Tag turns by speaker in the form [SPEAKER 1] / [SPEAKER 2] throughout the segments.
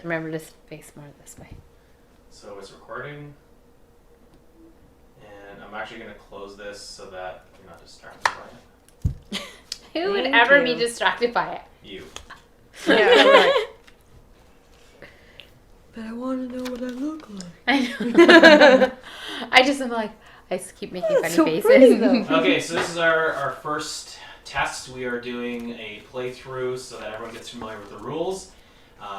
[SPEAKER 1] remember to face more this way.
[SPEAKER 2] So it's recording. And I'm actually going to close this so that you're not distracted by it.
[SPEAKER 1] Who would ever be distracted by it?
[SPEAKER 2] You.
[SPEAKER 3] Yeah, right.
[SPEAKER 4] But I want to know what I look like.
[SPEAKER 1] I know. I just keep making funny
[SPEAKER 4] so
[SPEAKER 1] faces.
[SPEAKER 4] pretty, though.
[SPEAKER 2] Okay, so this is our first test. We are doing a playthrough so that everyone gets familiar with the rules.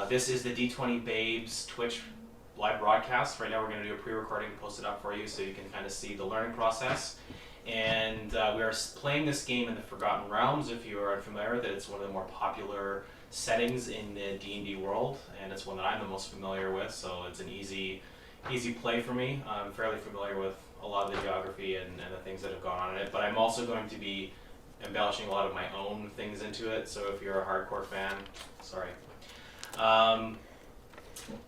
[SPEAKER 2] This is the D20 Babes Twitch live broadcast. Right now we're going to do a pre-recording and post it up for you so you can kind of see the learning process. And we are playing this game in the Forgotten Realms. If you are unfamiliar with it, it's one of the more popular settings in the D&D world, and it's one that I'm the most familiar with, so it's an easy play for me. I'm fairly familiar with a lot of the geography and the things that have gone on in it, but I'm also going to be embellishing a lot of my own things into it, so if you're a hardcore fan, sorry.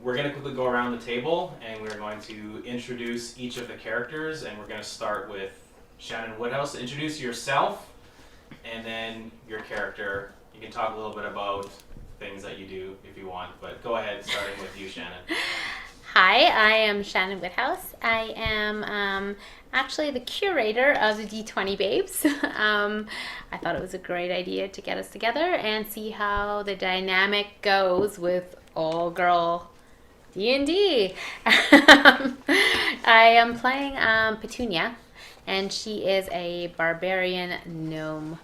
[SPEAKER 2] We're going to quickly go around the table, and we're going to introduce each of the characters, and we're going to start with Shannon Woodhouse. Introduce yourself, and then your character. You can talk a little bit about things that you do if you want, but go ahead, starting with you, Shannon.
[SPEAKER 1] Hi, I am Shannon Woodhouse. I am actually the curator of the D20 Babes. I thought it was a great idea to get us together and see how the dynamic goes with all-girl D&D. I am playing Petunia, and she is a barbarian gnome.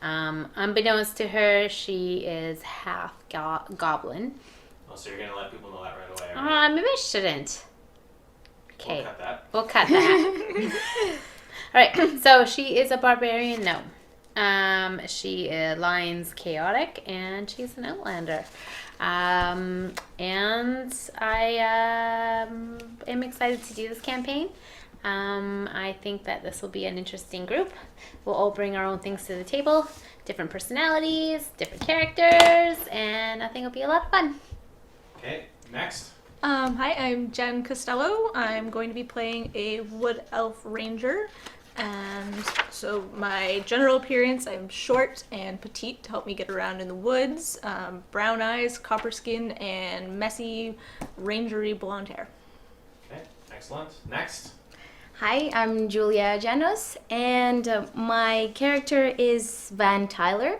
[SPEAKER 1] Unbeknownst to her, she is half goblin.
[SPEAKER 2] Oh, so you're going to let people know that right away?
[SPEAKER 1] Maybe I shouldn't. Okay.
[SPEAKER 2] We'll cut that.
[SPEAKER 1] All right, so she is a barbarian gnome. She aligns chaotic, and she's an outlander. And I am excited to do this campaign. I think that this will be an interesting group. We'll all bring our own things to the table, different personalities, different characters, and I think it'll be a lot of fun.
[SPEAKER 2] Okay, next.
[SPEAKER 3] Hi, I'm Jen Costello. I'm going to be playing a wood elf ranger. And so my general appearance, I'm short and petite to help me get around in the woods. Brown eyes, copper skin, and messy, rangery blonde hair.
[SPEAKER 2] Okay, excellent. Next.
[SPEAKER 5] Hi, I'm Julia Janos, and my character is Van Tyler.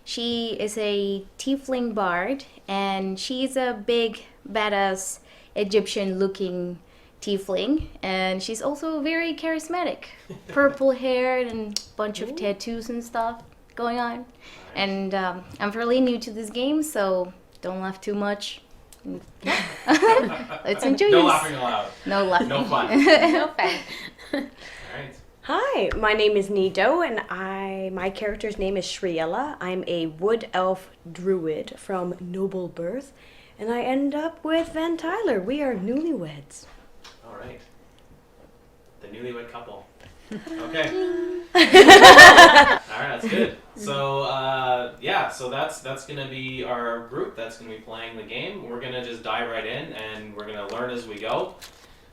[SPEAKER 5] She is a tiefling bard, and she's a big, badass, Egyptian-looking tiefling, and she's also very charismatic. Purple-haired and a bunch of tattoos and stuff going on. And I'm fairly new to this game, so don't laugh too much. Let's enjoy this.
[SPEAKER 2] No laughing allowed.
[SPEAKER 5] No laughing.
[SPEAKER 2] No fun.
[SPEAKER 1] No fun.
[SPEAKER 2] All right.
[SPEAKER 4] Hi, my name is Nido, and my character's name is Shriella. I'm a wood elf druid from noble birth, and I end up with Van Tyler. We are newlyweds.
[SPEAKER 2] All right. The newlywed couple. Okay. All right, that's good. So, so that's going to be our group that's going to be playing the game. We're going to just dive right in, and we're going to learn as we go.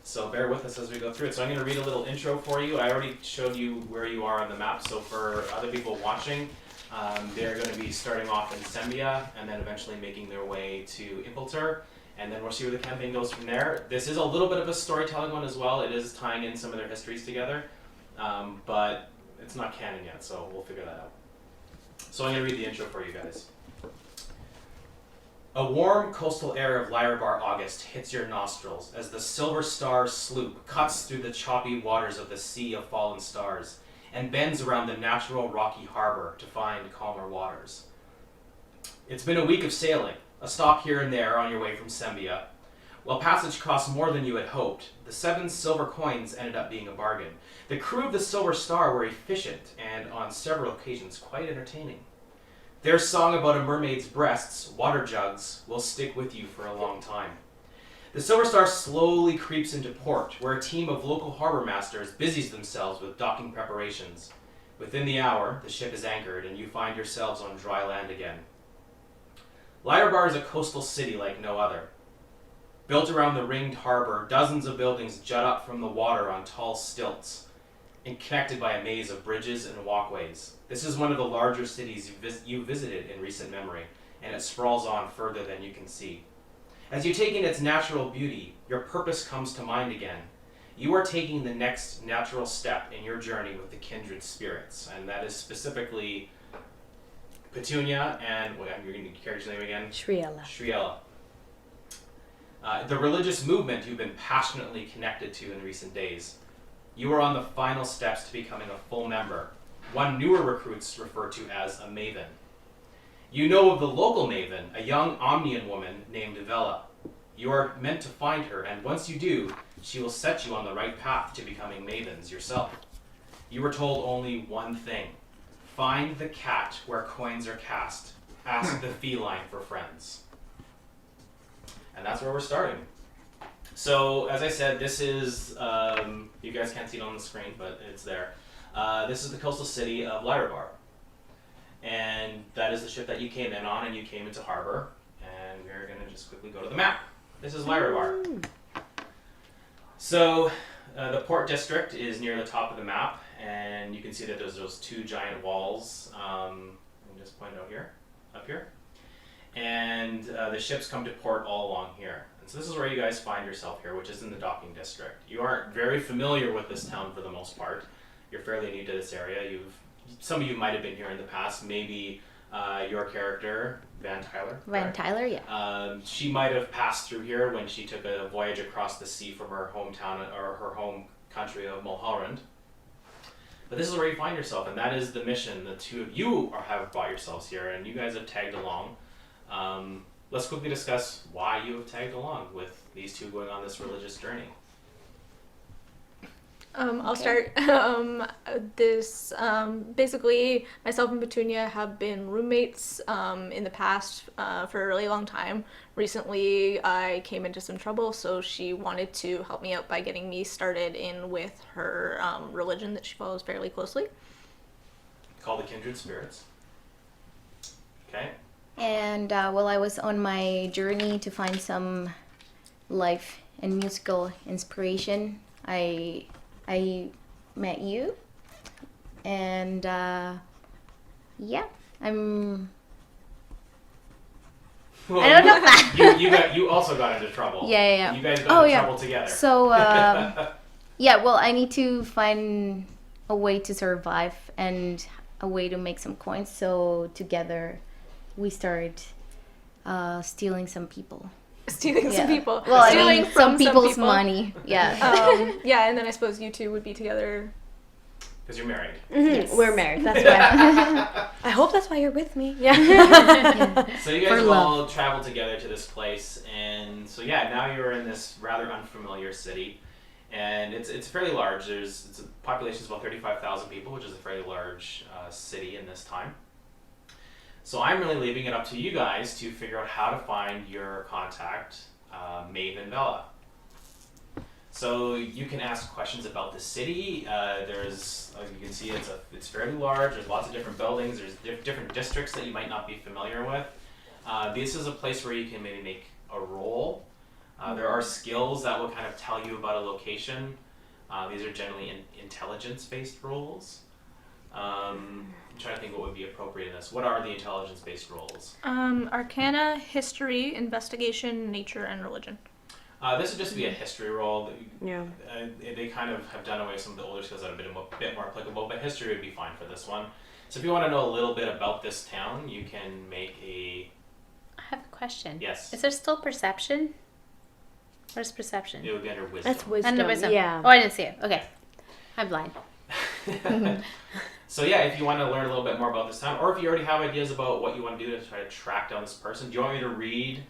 [SPEAKER 2] So bear with us as we go through it. So I'm going to read a little intro for you. I already showed you where you are on the map. So for other people watching, they're going to be starting off in Sembia and then eventually making their way to Impelter. And then we'll see where the campaign goes from there. This is a little bit of a storytelling one as well. It is tying in some of their histories together. But it's not canon yet, so we'll figure that out. So I'm going to read the intro for you guys. A warm coastal air of Lyrabar August hits your nostrils as the Silver Star sloop cuts through the choppy waters of the Sea of Fallen Stars and bends around the natural rocky harbor to find calmer waters. It's been a week of sailing, a stop here and there on your way from Sembia. While passage cost more than you had hoped, the 7 silver coins ended up being a bargain. The crew of the Silver Star were efficient and, on several occasions, quite entertaining. Their song about a mermaid's breasts, water jugs, will stick with you for a long time. The Silver Star slowly creeps into port, where a team of local harbor masters busies themselves with docking preparations. Within the hour, the ship is anchored, and you find yourselves on dry land again. Lyrabar is a coastal city like no other. Built around the ringed harbor, dozens of buildings jut up from the water on tall stilts, and connected by a maze of bridges and walkways. This is one of the larger cities you visited in recent memory, and it sprawls on further than you can see. As you take in its natural beauty, your purpose comes to mind again. You are taking the next natural step in your journey with the Kindred Spirits, and that is specifically Petunia and, wait, I'm reading the character's name again?
[SPEAKER 4] Shriela.
[SPEAKER 2] Shriela. The religious movement you've been passionately connected to in recent days. You are on the final steps to becoming a full member, one newer recruits refer to as a Maven. You know of the local Maven, a young Omnian woman named Velah. You are meant to find her, and once you do, she will set you on the right path to becoming Mavens yourself. You were told only one thing. Find the cat where coins are cast. Ask the feline for friends. And that's where we're starting. So, as I said, this is, you guys can't see it on the screen, but it's there. This is the coastal city of Lyrabar. And that is the ship that you came in on, and you came into harbor. And we're going to just quickly go to the map. This is Lyrabar. So, the port district is near the top of the map, and you can see that there's those two giant walls. Let me just point out here, up here. And the ships come to port all along here. And so this is where you guys find yourself here, which is in the docking district. You aren't very familiar with this town for the most part. You're fairly new to this area. Some of you might have been here in the past. Maybe your character, Van Tyler.
[SPEAKER 5] Van Tyler, yeah.
[SPEAKER 2] She might have passed through here when she took a voyage across the sea from her hometown or her home country of Mulholland. But this is where you find yourself, and that is the mission. The two of you have brought yourselves here, and you guys have tagged along. Let's quickly discuss why you have tagged along with these two going on this religious journey.
[SPEAKER 3] I'll start. Basically, myself and Petunia have been roommates in the past for a really long time. Recently, I came into some trouble, so she wanted to help me out by getting me started in with her religion that she follows fairly closely.
[SPEAKER 2] Called the Kindred Spirits. Okay.
[SPEAKER 5] And while I was on my journey to find some life and musical inspiration, I met you, and yeah, I'm.
[SPEAKER 2] Well,
[SPEAKER 5] I don't know.
[SPEAKER 2] you also got into trouble.
[SPEAKER 5] Yeah.
[SPEAKER 2] You guys got into trouble together.
[SPEAKER 5] So yeah, well, I need to find a way to survive and a way to make some coins. So together, we started stealing some people.
[SPEAKER 3] Stealing some people.
[SPEAKER 5] Well,
[SPEAKER 3] Stealing
[SPEAKER 5] I mean,
[SPEAKER 3] from
[SPEAKER 5] some people's
[SPEAKER 3] people.
[SPEAKER 5] money. Yeah.
[SPEAKER 3] Yeah, and then I suppose you two would be together.
[SPEAKER 2] Because you're married.
[SPEAKER 4] Mm-hmm.
[SPEAKER 5] Yes.
[SPEAKER 4] We're married. That's why. I hope that's why you're with me. Yeah.
[SPEAKER 2] So you guys have all traveled together to this place, and so yeah, now you're in this rather unfamiliar city, and it's fairly large. It's a population of about 35,000 people, which is a fairly large city in this time. So I'm really leaving it up to you guys to figure out how to find your contact, Maven Velah. So you can ask questions about the city. There's, as you can see, it's fairly large. There's lots of different buildings. There's different districts that you might not be familiar with. This is a place where you can maybe make a roll. There are skills that will kind of tell you about a location. These are generally intelligence-based rolls. I'm trying to think what would be appropriate in this. What are the intelligence-based roles?
[SPEAKER 3] Arcana, history, investigation, nature, and religion.
[SPEAKER 2] This would just be a history roll.
[SPEAKER 4] Yeah.
[SPEAKER 2] They kind of have done away with some of the older skills that have been a bit more applicable, but history would be fine for this one. So if you want to know a little bit about this town, you can make a...
[SPEAKER 1] I have a question.
[SPEAKER 2] Yes.
[SPEAKER 1] Is there still perception? Where's perception?
[SPEAKER 2] It would be under wisdom.
[SPEAKER 4] That's wisdom.
[SPEAKER 1] Under wisdom.
[SPEAKER 4] Yeah.
[SPEAKER 1] Oh, I didn't see it. Okay. I'm blind.
[SPEAKER 2] So yeah, if you want to learn a little bit more about this town, or if you already have ideas about what you want to do to try to track down this person, do you want me to read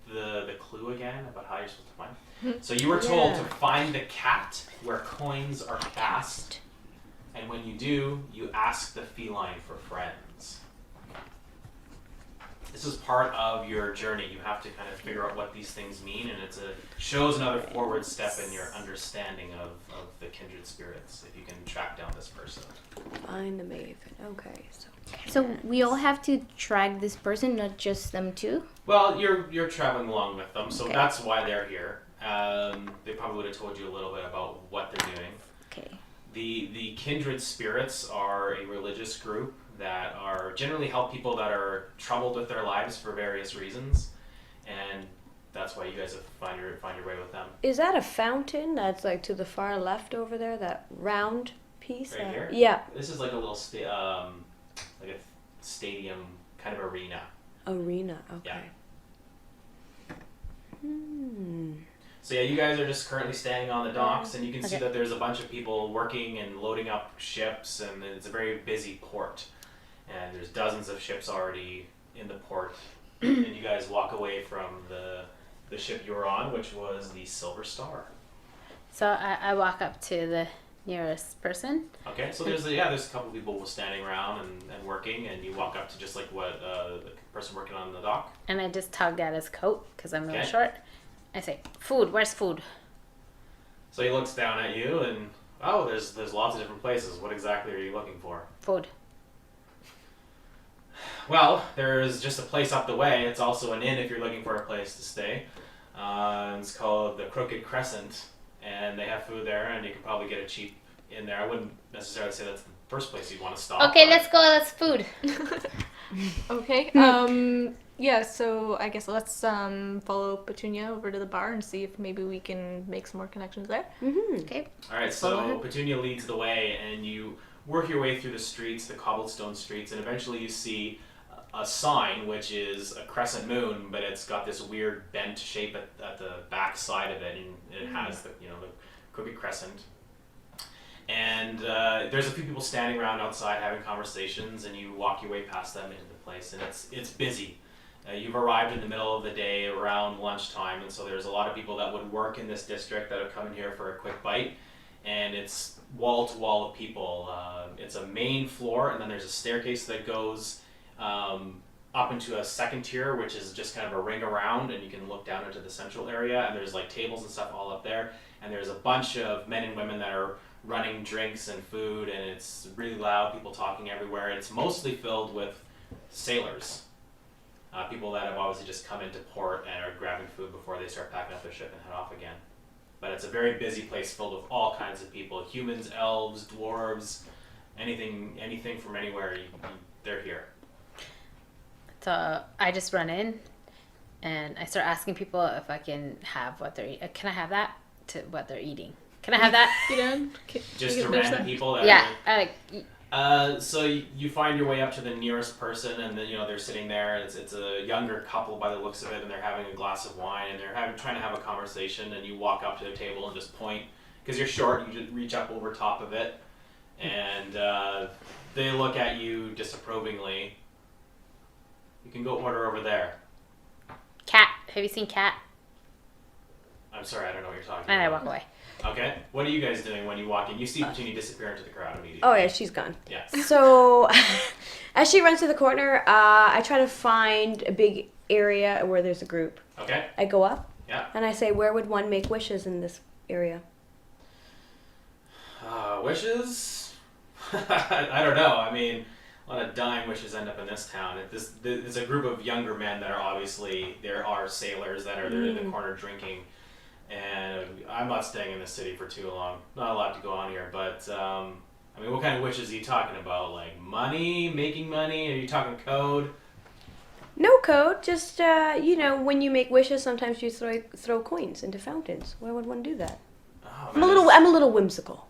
[SPEAKER 2] the clue again about how you're supposed to find? So you were told to find the cat where coins are cast, and when you do, you ask the feline for friends. This is part of your journey. You have to kind of figure out what these things mean, and shows another forward step in your understanding of the kindred spirits, if you can track down this person.
[SPEAKER 4] Find the Maven. Okay,
[SPEAKER 5] So we all have to track this person, not just them two?
[SPEAKER 2] Well, you're traveling along with them, so
[SPEAKER 5] Okay.
[SPEAKER 2] that's why they're here. They probably would have told you a little bit about what they're doing.
[SPEAKER 5] Okay.
[SPEAKER 2] The Kindred Spirits are a religious group that are generally help people that are troubled with their lives for various reasons. And that's why you guys have find your way with them.
[SPEAKER 4] Is that a fountain that's like to the far left over there? That round piece?
[SPEAKER 2] Right here?
[SPEAKER 4] Yeah.
[SPEAKER 2] This is like a little like a stadium kind of arena.
[SPEAKER 4] Arena. Okay.
[SPEAKER 2] Yeah.
[SPEAKER 4] Hmm.
[SPEAKER 2] So yeah, you guys are just currently standing on the docks, and you can see
[SPEAKER 1] Okay.
[SPEAKER 2] that there's a bunch of people working and loading up ships, and it's a very busy port. And there's dozens of ships already in the port, and you guys walk away from the ship you were on, which was the Silver Star.
[SPEAKER 1] So I walk up to the nearest person.
[SPEAKER 2] Okay, so there's a couple people standing around and working, and you walk up to just like what the person working on the dock.
[SPEAKER 1] And I just tug at his coat because I'm really
[SPEAKER 2] Okay.
[SPEAKER 1] short. I say, "Food. Where's food?"
[SPEAKER 2] So he looks down at you, and there's lots of different places. What exactly are you looking for?
[SPEAKER 1] Food.
[SPEAKER 2] Well, there's just a place up the way. It's also an inn if you're looking for a place to stay. It's called the Crooked Crescent, and they have food there, and you can probably get it cheap in there. I wouldn't necessarily say that's the first place you'd want to stop.
[SPEAKER 1] Okay,
[SPEAKER 2] but-
[SPEAKER 1] let's go. Let's food.
[SPEAKER 3] Okay. Yeah, so I guess let's follow Petunia over to the bar and see if maybe we can make some more connections there.
[SPEAKER 4] Mm-hmm.
[SPEAKER 1] Okay.
[SPEAKER 2] All right,
[SPEAKER 1] Follow
[SPEAKER 2] so
[SPEAKER 1] her.
[SPEAKER 2] Petunia leads the way, and you work your way through the streets, the cobblestone streets, and eventually you see a sign, which is a crescent moon, but it's got this weird bent shape at the back side of it, and it has the crooked crescent. And there's a few people standing around outside having conversations, and you walk your way past them into the place, and it's busy. You've arrived in the middle of the day around lunchtime, and so there's a lot of people that would work in this district that have come in here for a quick bite, and it's wall to wall of people. It's a main floor, and then there's a staircase that goes up into a second tier, which is just kind of a ring around, and you can look down into the central area, and there's like tables and stuff all up there, and there's a bunch of men and women that are running drinks and food, and it's really loud, people talking everywhere. It's mostly filled with sailors. People that have obviously just come into port and are grabbing food before they start packing up their ship and head off again. But it's a very busy place filled with all kinds of people. Humans, elves, dwarves, anything from anywhere, they're here.
[SPEAKER 1] So I just run in, and I start asking people if I can have what they're eating. Can I have that to what they're eating? Can I have that?
[SPEAKER 3] You done?
[SPEAKER 2] Just
[SPEAKER 3] you
[SPEAKER 2] to
[SPEAKER 3] can finish
[SPEAKER 2] random
[SPEAKER 3] that?
[SPEAKER 2] people that
[SPEAKER 1] Yeah.
[SPEAKER 2] So you find your way up to the nearest person, and then they're sitting there. It's a younger couple by the looks of it, and they're having a glass of wine, and they're trying to have a conversation. And you walk up to their table and just point, because you're short. You just reach up over top of it, and they look at you disapprovingly. You can go order over there.
[SPEAKER 1] Cat. Have you seen Cat?
[SPEAKER 2] I'm sorry, I don't know what you're talking
[SPEAKER 1] And I
[SPEAKER 2] about.
[SPEAKER 1] walk away.
[SPEAKER 2] Okay. What are you guys doing when you walk in? You see Petunia disappear into the crowd immediately.
[SPEAKER 4] Oh yeah, she's gone.
[SPEAKER 2] Yes.
[SPEAKER 4] So, as she runs to the corner, I try to find a big area where there's a group.
[SPEAKER 2] Okay.
[SPEAKER 4] I go up
[SPEAKER 2] Yeah.
[SPEAKER 4] and I say, "Where would one make wishes in this area?"
[SPEAKER 2] Wishes? I don't know. I mean, a lot of dying wishes end up in this town. There's a group of younger men that are obviously, there are sailors that are there in the corner drinking. And I'm not staying in the city for too long. Not a lot to go on here, but I mean, what kind of wishes are you talking about? Like money, making money? Are you talking code?
[SPEAKER 4] No code, just when you make wishes, sometimes you throw coins into fountains. Why would one do that?
[SPEAKER 2] Oh,
[SPEAKER 4] I'm
[SPEAKER 2] man,
[SPEAKER 4] a little whimsical.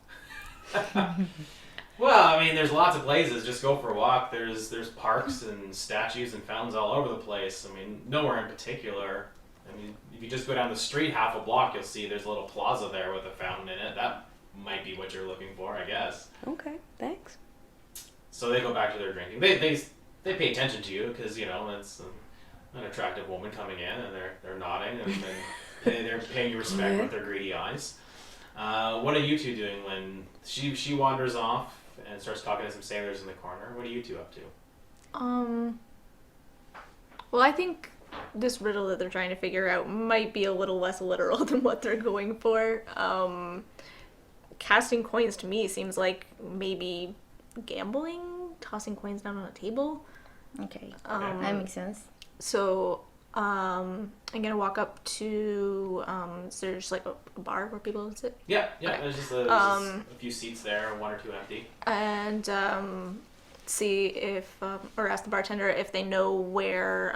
[SPEAKER 2] Well, I mean, there's lots of places. Just go for a walk. There's parks and statues and fountains all over the place. I mean, nowhere in particular. I mean, if you just go down the street half a block, you'll see there's a little plaza there with a fountain in it. That might be what you're looking for, I guess.
[SPEAKER 4] Okay, thanks.
[SPEAKER 2] So they go back to their drinking. They pay attention to you because it's an attractive woman coming in, and they're nodding and they're paying you respect with their greedy eyes. What are you two doing when she wanders off and starts talking to some sailors in the corner? What are you two up to?
[SPEAKER 3] Well, I think this riddle that they're trying to figure out might be a little less literal than what they're going for. Casting coins to me seems like maybe gambling, tossing coins down on a table.
[SPEAKER 5] Okay. That makes sense.
[SPEAKER 3] So I'm gonna walk up to is there just like a bar where people can sit?
[SPEAKER 2] Yeah.
[SPEAKER 3] Okay.
[SPEAKER 2] There's just a few seats there, one or two empty.
[SPEAKER 3] And see if or ask the bartender if they know where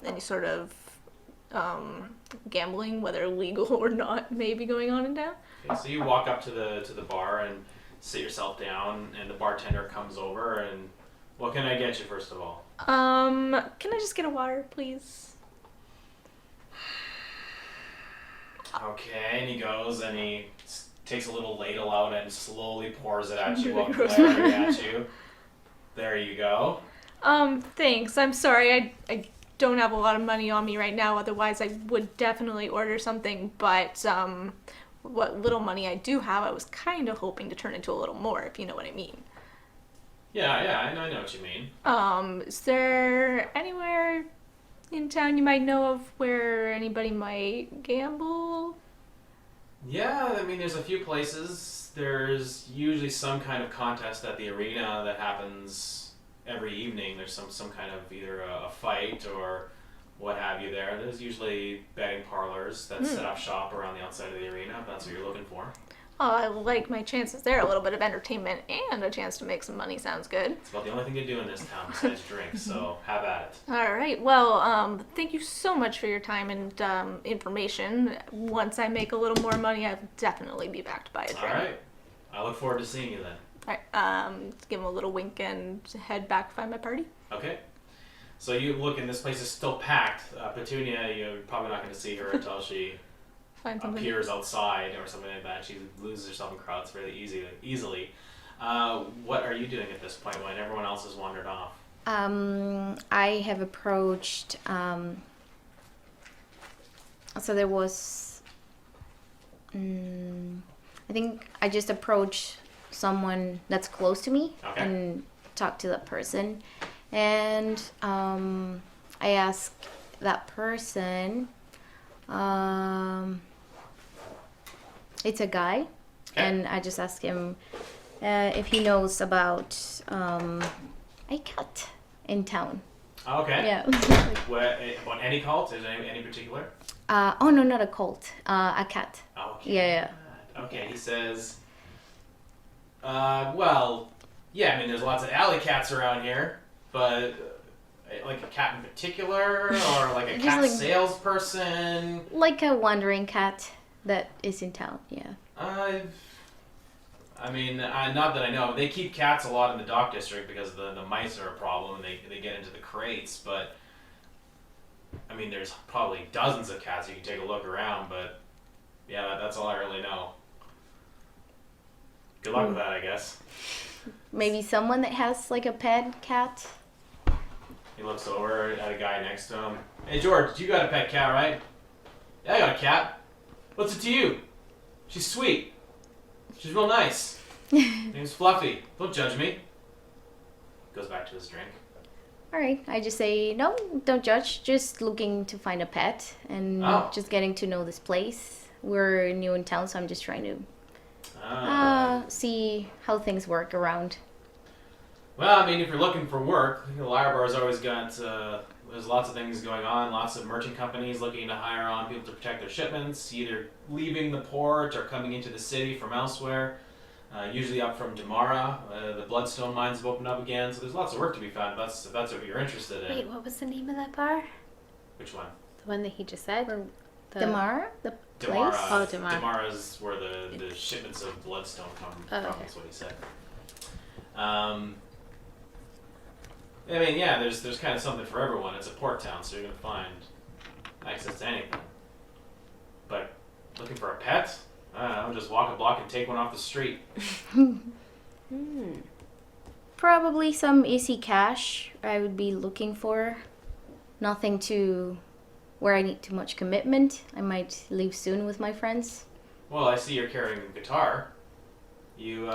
[SPEAKER 3] any sort of gambling, whether legal or not, may be going on in town.
[SPEAKER 2] Okay, so you walk up to the bar and sit yourself down, and the bartender comes over and, what can I get you first of all?
[SPEAKER 3] Can I just get a water, please?
[SPEAKER 2] Okay, and he goes and he takes a little ladle out and slowly pours it at you while
[SPEAKER 3] Gross.
[SPEAKER 2] glaring at you. There you go.
[SPEAKER 3] Thanks. I'm sorry. I don't have a lot of money on me right now. Otherwise, I would definitely order something. But, what little money I do have, I was kind of hoping to turn into a little more, if you know what I mean.
[SPEAKER 2] Yeah, I know what you mean.
[SPEAKER 3] Is there anywhere in town you might know of where anybody might gamble?
[SPEAKER 2] Yeah, I mean, there's a few places. There's usually some kind of contest at the arena that happens every evening. There's some kind of either a fight or what have you there. There's usually betting parlors that set up shop around the outside of the arena, if that's what you're looking for.
[SPEAKER 3] Oh, I like my chances there. A little bit of entertainment and a chance to make some money sounds good.
[SPEAKER 2] It's about the only thing to do in this town besides drink, so have at it.
[SPEAKER 3] All right. Well, thank you so much for your time and information. Once I make a little more money, I'll definitely be back to buy a drink.
[SPEAKER 2] All right. I look forward to seeing you then.
[SPEAKER 3] All right. Give him a little wink and head back to find my party.
[SPEAKER 2] Okay. So you look, and this place is still packed. Petunia, you're probably not going to see her until she
[SPEAKER 3] Find something.
[SPEAKER 2] appears outside or something like that. She loses herself in crowds fairly easily. What are you doing at this point when everyone else has wandered off?
[SPEAKER 5] I have approached. So there was. I think I just approached someone that's close to me
[SPEAKER 2] Okay.
[SPEAKER 5] and talked to that person, and I asked that person. It's a guy,
[SPEAKER 2] Okay.
[SPEAKER 5] and I just asked him if he knows about a cat in town.
[SPEAKER 2] Okay.
[SPEAKER 5] Yeah.
[SPEAKER 2] About any cult? Is there any particular?
[SPEAKER 5] Oh no, not a cult. A cat.
[SPEAKER 2] Oh, okay.
[SPEAKER 5] Yeah.
[SPEAKER 2] Okay, he says, well, yeah, I mean, there's lots of alley cats around here, but like a cat in particular, or like a
[SPEAKER 5] Just
[SPEAKER 2] cat
[SPEAKER 5] like-
[SPEAKER 2] salesperson?
[SPEAKER 5] Like a wandering cat that is in town. Yeah.
[SPEAKER 2] I mean, not that I know. They keep cats a lot in the dock district because the mice are a problem and they get into the crates, but I mean, there's probably dozens of cats. You can take a look around, but yeah, that's all I really know. Good luck with that, I guess.
[SPEAKER 5] Maybe someone that has like a pet cat.
[SPEAKER 2] He looks over at a guy next to him. Hey, George, you got a pet cat, right? Yeah, I got a cat. What's it to you? She's sweet. She's real nice. Name's Fluffy. Don't judge me. Goes back to his drink.
[SPEAKER 5] All right. I just say no. Don't judge. Just looking to find a pet and
[SPEAKER 2] Oh.
[SPEAKER 5] just getting to know this place. We're new in town, so I'm just trying to see how things work around.
[SPEAKER 2] Well, I mean, if you're looking for work, the Lyre Bar's always got, there's lots of things going on, lots of merchant companies looking to hire on people to protect their shipments, either leaving the port or coming into the city from elsewhere, usually up from Damara. The Bloodstone mines have opened up again, so there's lots of work to be found if that's what you're interested in.
[SPEAKER 1] Wait, what was the name of that bar?
[SPEAKER 2] Which one?
[SPEAKER 1] The one that he just said? The
[SPEAKER 5] Damara, the
[SPEAKER 2] Damara.
[SPEAKER 5] place.
[SPEAKER 1] Oh, Damara.
[SPEAKER 2] Damara's where the shipments of Bloodstone come from,
[SPEAKER 1] okay.
[SPEAKER 2] is what he said. I mean, yeah, there's kind of something for everyone. It's a port town, so you're going to find access to anything. But looking for a pet? I don't know, just walk a block and take one off the street.
[SPEAKER 5] Probably some easy cash I would be looking for. Nothing to where I need too much commitment. I might leave soon with my friends.
[SPEAKER 2] Well, I see you're carrying a guitar. You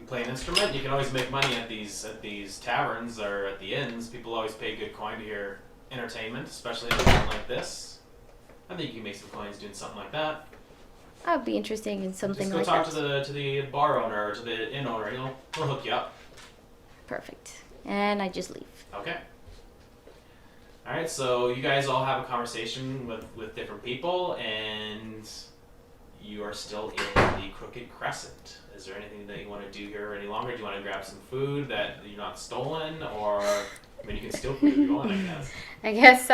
[SPEAKER 2] play an instrument. You can always make money at these taverns or at the inns. People always pay good coin to hear entertainment, especially at a town like this. I think you can make some coins doing something like that.
[SPEAKER 5] I'd be interested in something
[SPEAKER 2] Just go
[SPEAKER 5] like
[SPEAKER 2] talk
[SPEAKER 5] that.
[SPEAKER 2] to the bar owner or to the inn owner. He'll hook you up.
[SPEAKER 5] Perfect. And I just leave.
[SPEAKER 2] Okay. All right. So you guys all have a conversation with different people, and you are still in the Crooked Crescent. Is there anything that you want to do here any longer? Do you want to grab some food that you're not stolen, or I mean, you can steal food if you want, I guess.
[SPEAKER 1] I guess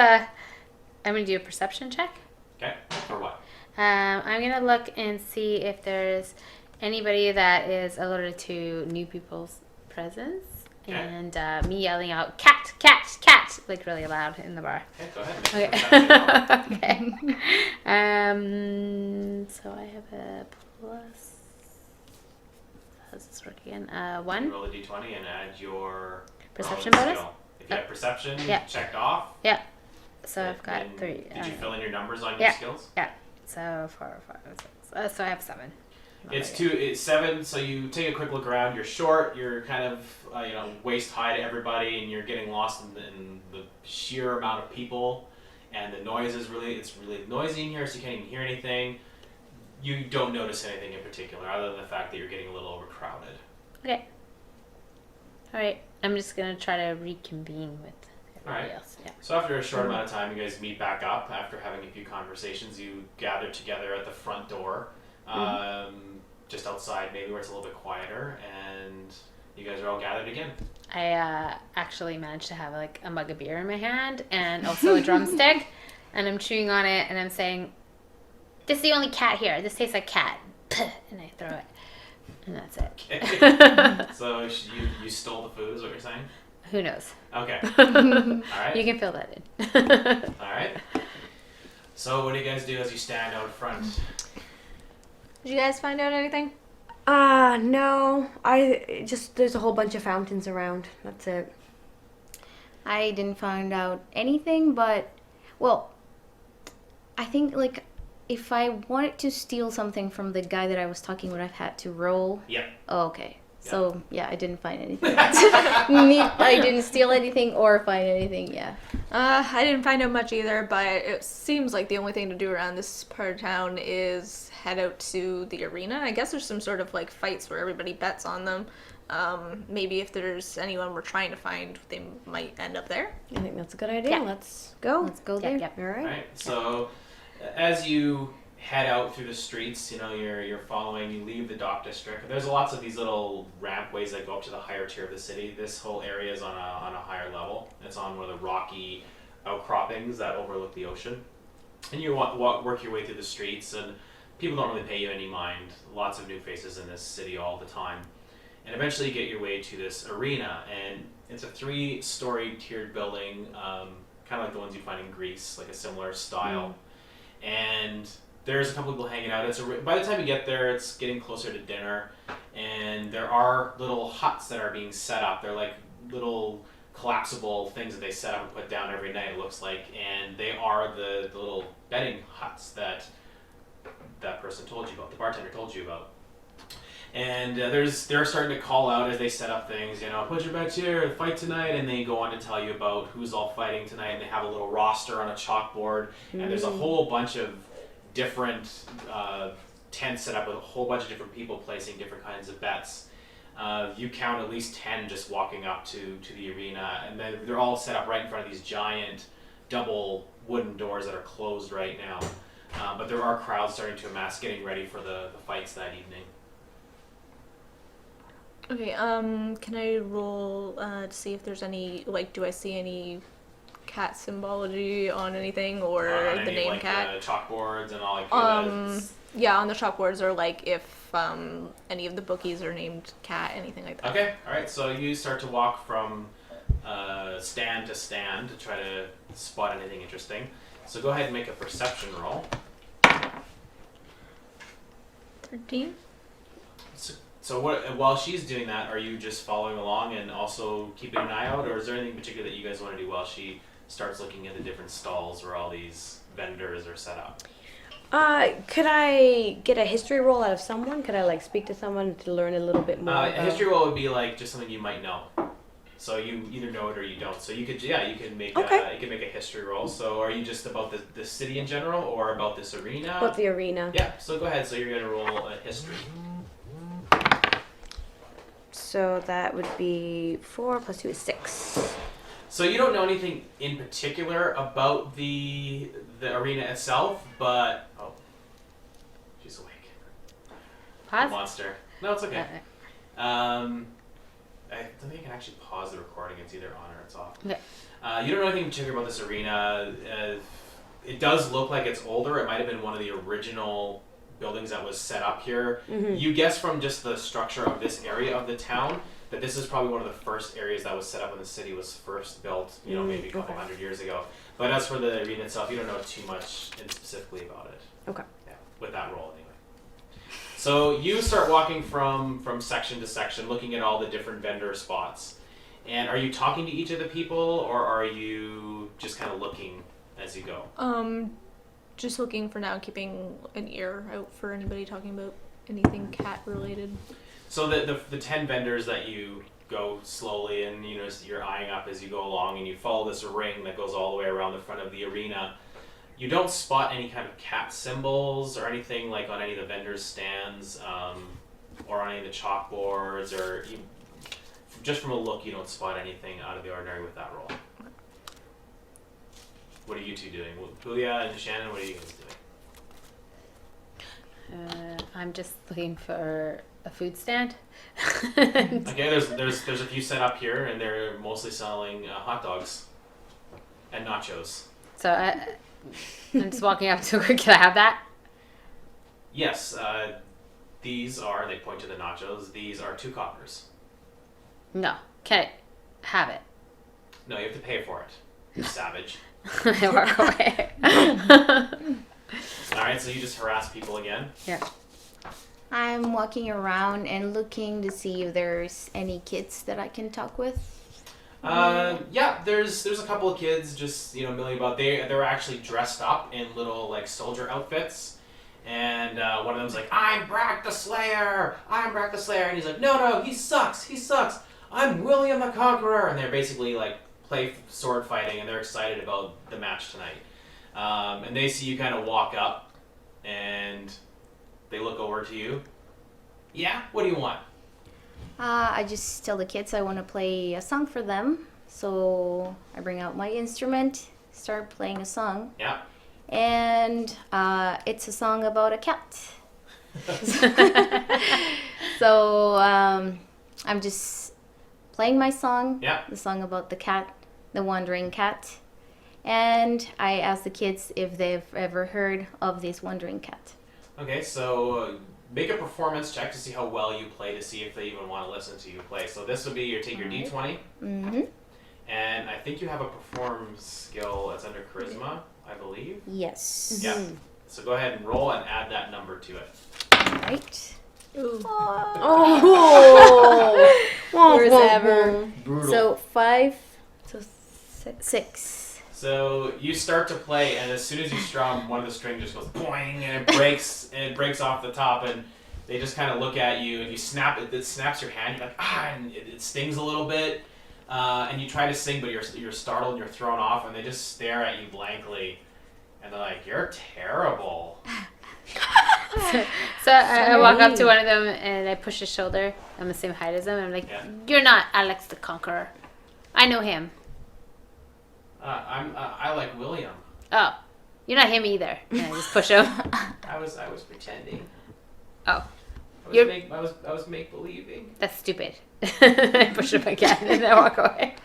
[SPEAKER 1] I'm gonna do a perception check.
[SPEAKER 2] Okay. For what?
[SPEAKER 1] I'm gonna look and see if there's anybody that is alerted to new people's presence,
[SPEAKER 2] Okay.
[SPEAKER 1] and me yelling out "cat, cat, cat" like really loud in the bar.
[SPEAKER 2] Okay, go ahead. Make a
[SPEAKER 1] Okay.
[SPEAKER 2] perception roll.
[SPEAKER 1] Okay. So I have a plus. How's this work again?
[SPEAKER 2] You
[SPEAKER 1] One.
[SPEAKER 2] roll a d20 and add your
[SPEAKER 1] Perception
[SPEAKER 2] relevant
[SPEAKER 1] bonus?
[SPEAKER 2] skill. If you have perception
[SPEAKER 1] Yeah.
[SPEAKER 2] checked off,
[SPEAKER 1] Yeah. So I've
[SPEAKER 2] then
[SPEAKER 1] got 3.
[SPEAKER 2] Did you fill in your numbers on
[SPEAKER 1] yeah.
[SPEAKER 2] your skills?
[SPEAKER 1] Yeah. So 4, 5, 6. So I have 7.
[SPEAKER 2] It's 7, so you take a quick look around. You're short, you're kind of waist high to everybody, and you're getting lost in the sheer amount of people, and the noise is really noisy in here, so you can't even hear anything. You don't notice anything in particular, other than the fact that you're getting a little overcrowded.
[SPEAKER 1] Okay. All right. I'm just gonna try to reconvene with everybody
[SPEAKER 2] Alright.
[SPEAKER 1] else. Yeah.
[SPEAKER 2] So after a short amount of time, you guys meet back up. After having a few conversations, you gather together at the front door, just outside, maybe where it's a little bit quieter, and you guys are all gathered again.
[SPEAKER 1] I actually managed to have like a mug of beer in my hand and also a drumstick, and I'm chewing on it and I'm saying, "This is the only cat here. This tastes like cat," and I throw it, and that's it.
[SPEAKER 2] Okay. So you stole the food, is what you're saying?
[SPEAKER 1] Who knows?
[SPEAKER 2] Okay. Alright.
[SPEAKER 1] You can fill that in.
[SPEAKER 2] Alright. So what do you guys do as you stand out front?
[SPEAKER 3] Did you guys find out anything?
[SPEAKER 4] No. There's a whole bunch of fountains around. That's it.
[SPEAKER 5] I didn't find out anything, but well, I think like if I wanted to steal something from the guy that I was talking with, I've had to roll.
[SPEAKER 2] Yep.
[SPEAKER 5] Oh, okay. So yeah, I didn't find anything. I didn't steal anything or find anything. Yeah.
[SPEAKER 3] I didn't find out much either, but it seems like the only thing to do around this part of town is head out to the arena. I guess there's some sort of like fights where everybody bets on them. Maybe if there's anyone we're trying to find, they might end up there.
[SPEAKER 4] I think that's a good idea.
[SPEAKER 1] Yeah.
[SPEAKER 4] Let's go.
[SPEAKER 5] Let's go
[SPEAKER 1] Yep,
[SPEAKER 5] there.
[SPEAKER 1] yep.
[SPEAKER 4] All right.
[SPEAKER 2] Alright. So as you head out through the streets, you're following, you leave the dock district. There's lots of these little rampways that go up to the higher tier of the city. This whole area is on a higher level. It's on one of the rocky outcroppings that overlook the ocean. And you work your way through the streets, and people don't really pay you any mind. Lots of new faces in this city all the time. And eventually you get your way to this arena, and it's a 3-story tiered building, kind of like the ones you find in Greece, like a similar style. And there's a couple people hanging out. By the time you get there, it's getting closer to dinner, and there are little huts that are being set up. They're like little collapsible things that they set up and put down every night, it looks like, and they are the little betting huts that person told you about, the bartender told you about. And they're starting to call out as they set up things, put your bets here, fight tonight, and they go on to tell you about who's all fighting tonight, and they have a little roster on a chalkboard, and there's a whole bunch of different tents set up with a whole bunch of different people placing different kinds of bets. You count at least 10 just walking up to the arena, and they're all set up right in front of these giant double wooden doors that are closed right now. But there are crowds starting to amass, getting ready for the fights that evening.
[SPEAKER 3] Okay, can I roll to see if there's any, do I see any cat symbology on anything, or
[SPEAKER 2] On
[SPEAKER 3] the
[SPEAKER 2] any,
[SPEAKER 3] name
[SPEAKER 2] like,
[SPEAKER 3] cat?
[SPEAKER 2] chalkboards and all like
[SPEAKER 3] Yeah, on the chalkboards, or if any of the bookies are named cat, anything like that.
[SPEAKER 2] Okay, alright, so you start to walk from stand to stand to try to spot anything interesting. So go ahead and make a perception roll.
[SPEAKER 3] 13?
[SPEAKER 2] So while she's doing that, are you just following along and also keeping an eye out, or is there anything in particular that you guys want to do while she starts looking at the different stalls where all these vendors are set up?
[SPEAKER 4] Could I get a history roll out of someone? Could I speak to someone to learn a little bit more?
[SPEAKER 2] A history roll would be just something you might know. So you either know it or you don't. So you could make a history roll. So are you just about the city in general, or about this arena?
[SPEAKER 4] About the arena.
[SPEAKER 2] Yeah. So go ahead. So you're gonna roll a history.
[SPEAKER 4] So that would be 4 + 2 is 6.
[SPEAKER 2] So you don't know anything in particular about the arena itself, but she's awake.
[SPEAKER 1] Pause.
[SPEAKER 2] Monster. No, it's okay.
[SPEAKER 1] Okay.
[SPEAKER 2] I don't think I can actually pause the recording. It's either on or it's off.
[SPEAKER 1] Okay.
[SPEAKER 2] You don't know anything in particular about this arena. it does look like it's older. It might have been one of the original buildings that was set up here. You guess from just the structure of this area of the town that this is probably one of the first areas that was set up when the city was first built, maybe a couple hundred years ago. But as for the arena itself, you don't know too much specifically about it.
[SPEAKER 4] Okay.
[SPEAKER 2] Yeah, with that role anyway. So you start walking from section to section, looking at all the different vendor spots. And are you talking to each of the people, or are you just kind of looking as you go?
[SPEAKER 3] Just looking for now, keeping an ear out for anybody talking about anything cat related.
[SPEAKER 2] So the 10 vendors that you go slowly and you're eyeing up as you go along, and you follow this ring that goes all the way around the front of the arena. You don't spot any kind of cat symbols or anything like on any of the vendors' stands, or on any of the chalkboards, or just from a look, you don't spot anything out of the ordinary with that role. What are you two doing? Julia and Shannon, what are you guys doing?
[SPEAKER 1] I'm just looking for a food stand.
[SPEAKER 2] Okay, there's a few set up here, and they're mostly selling hot dogs and nachos.
[SPEAKER 1] So I'm just walking up to her. Can I have that?
[SPEAKER 2] Yes, these are, they point to the nachos, these are 2 coppers.
[SPEAKER 1] No. Can I have it?
[SPEAKER 2] No, you have to pay for it, you savage.
[SPEAKER 1] I walk away.
[SPEAKER 2] Alright, so you just harass people again.
[SPEAKER 1] Yeah.
[SPEAKER 5] I'm walking around and looking to see if there's any kids that I can talk with.
[SPEAKER 2] Yeah, there's a couple of kids just milling about. They're actually dressed up in little like soldier outfits, and one of them's like, "I'm Brack the Slayer, and he's like, "No, he sucks, I'm William the Conqueror," and they're basically like play sword fighting, and they're excited about the match tonight. And they see you kind of walk up, and they look over to you. Yeah, what do you want?
[SPEAKER 5] I just tell the kids I want to play a song for them. So I bring out my instrument, start playing a song.
[SPEAKER 2] Yeah.
[SPEAKER 5] And it's a song about a cat. So I'm just playing my song.
[SPEAKER 2] Yeah.
[SPEAKER 5] The song about the cat, the wandering cat. And I ask the kids if they've ever heard of this wandering cat.
[SPEAKER 2] Okay, so make a performance check to see how well you play, to see if they even want to listen to you play. So this would be take your D20.
[SPEAKER 5] Mm-hmm.
[SPEAKER 2] And I think you have a perform skill that's under charisma, I believe.
[SPEAKER 5] Yes.
[SPEAKER 2] Yeah. So go ahead and roll and add that number to it.
[SPEAKER 5] All right.
[SPEAKER 3] Ooh.
[SPEAKER 4] Oh!
[SPEAKER 5] Worst ever.
[SPEAKER 2] Brutal.
[SPEAKER 5] So 5, so 6.
[SPEAKER 2] So you start to play, and as soon as you strum, one of the strings just goes boing, and it breaks off the top, and they just kind of look at you, and you snap it. It snaps your hand. You're like and it stings a little bit, and you try to sing, but you're startled and you're thrown off, and they just stare at you blankly, and they're like, "You're terrible."
[SPEAKER 1] So I walk up to one of them and I push his shoulder. I'm the same height as him. I'm like,
[SPEAKER 2] Yeah.
[SPEAKER 1] "You're not Alex the Conqueror. I know him."
[SPEAKER 2] I like William.
[SPEAKER 1] "Oh, you're not him either." And I just push him.
[SPEAKER 2] I was pretending.
[SPEAKER 1] "Oh,
[SPEAKER 2] I was make believing.
[SPEAKER 1] that's stupid." I push him again and I walk away.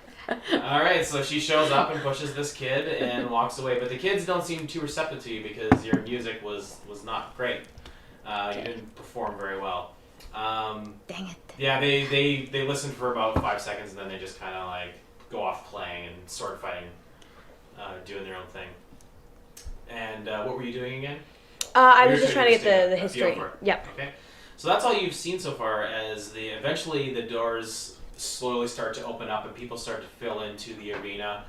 [SPEAKER 2] All right, so she shows up and pushes this kid and walks away, but the kids don't seem too receptive to you because your music was not great. You didn't perform very well.
[SPEAKER 5] Dang it.
[SPEAKER 2] Yeah, they listen for about 5 seconds and then they just kind of like go off playing and sword fighting, doing their own thing. And what were you doing again?
[SPEAKER 4] I
[SPEAKER 2] You're
[SPEAKER 4] was just trying to get the
[SPEAKER 2] a feel
[SPEAKER 4] history.
[SPEAKER 2] for it.
[SPEAKER 4] Yep.
[SPEAKER 2] Okay, so that's all you've seen so far. As eventually the doors slowly start to open up and people start to fill into the arena.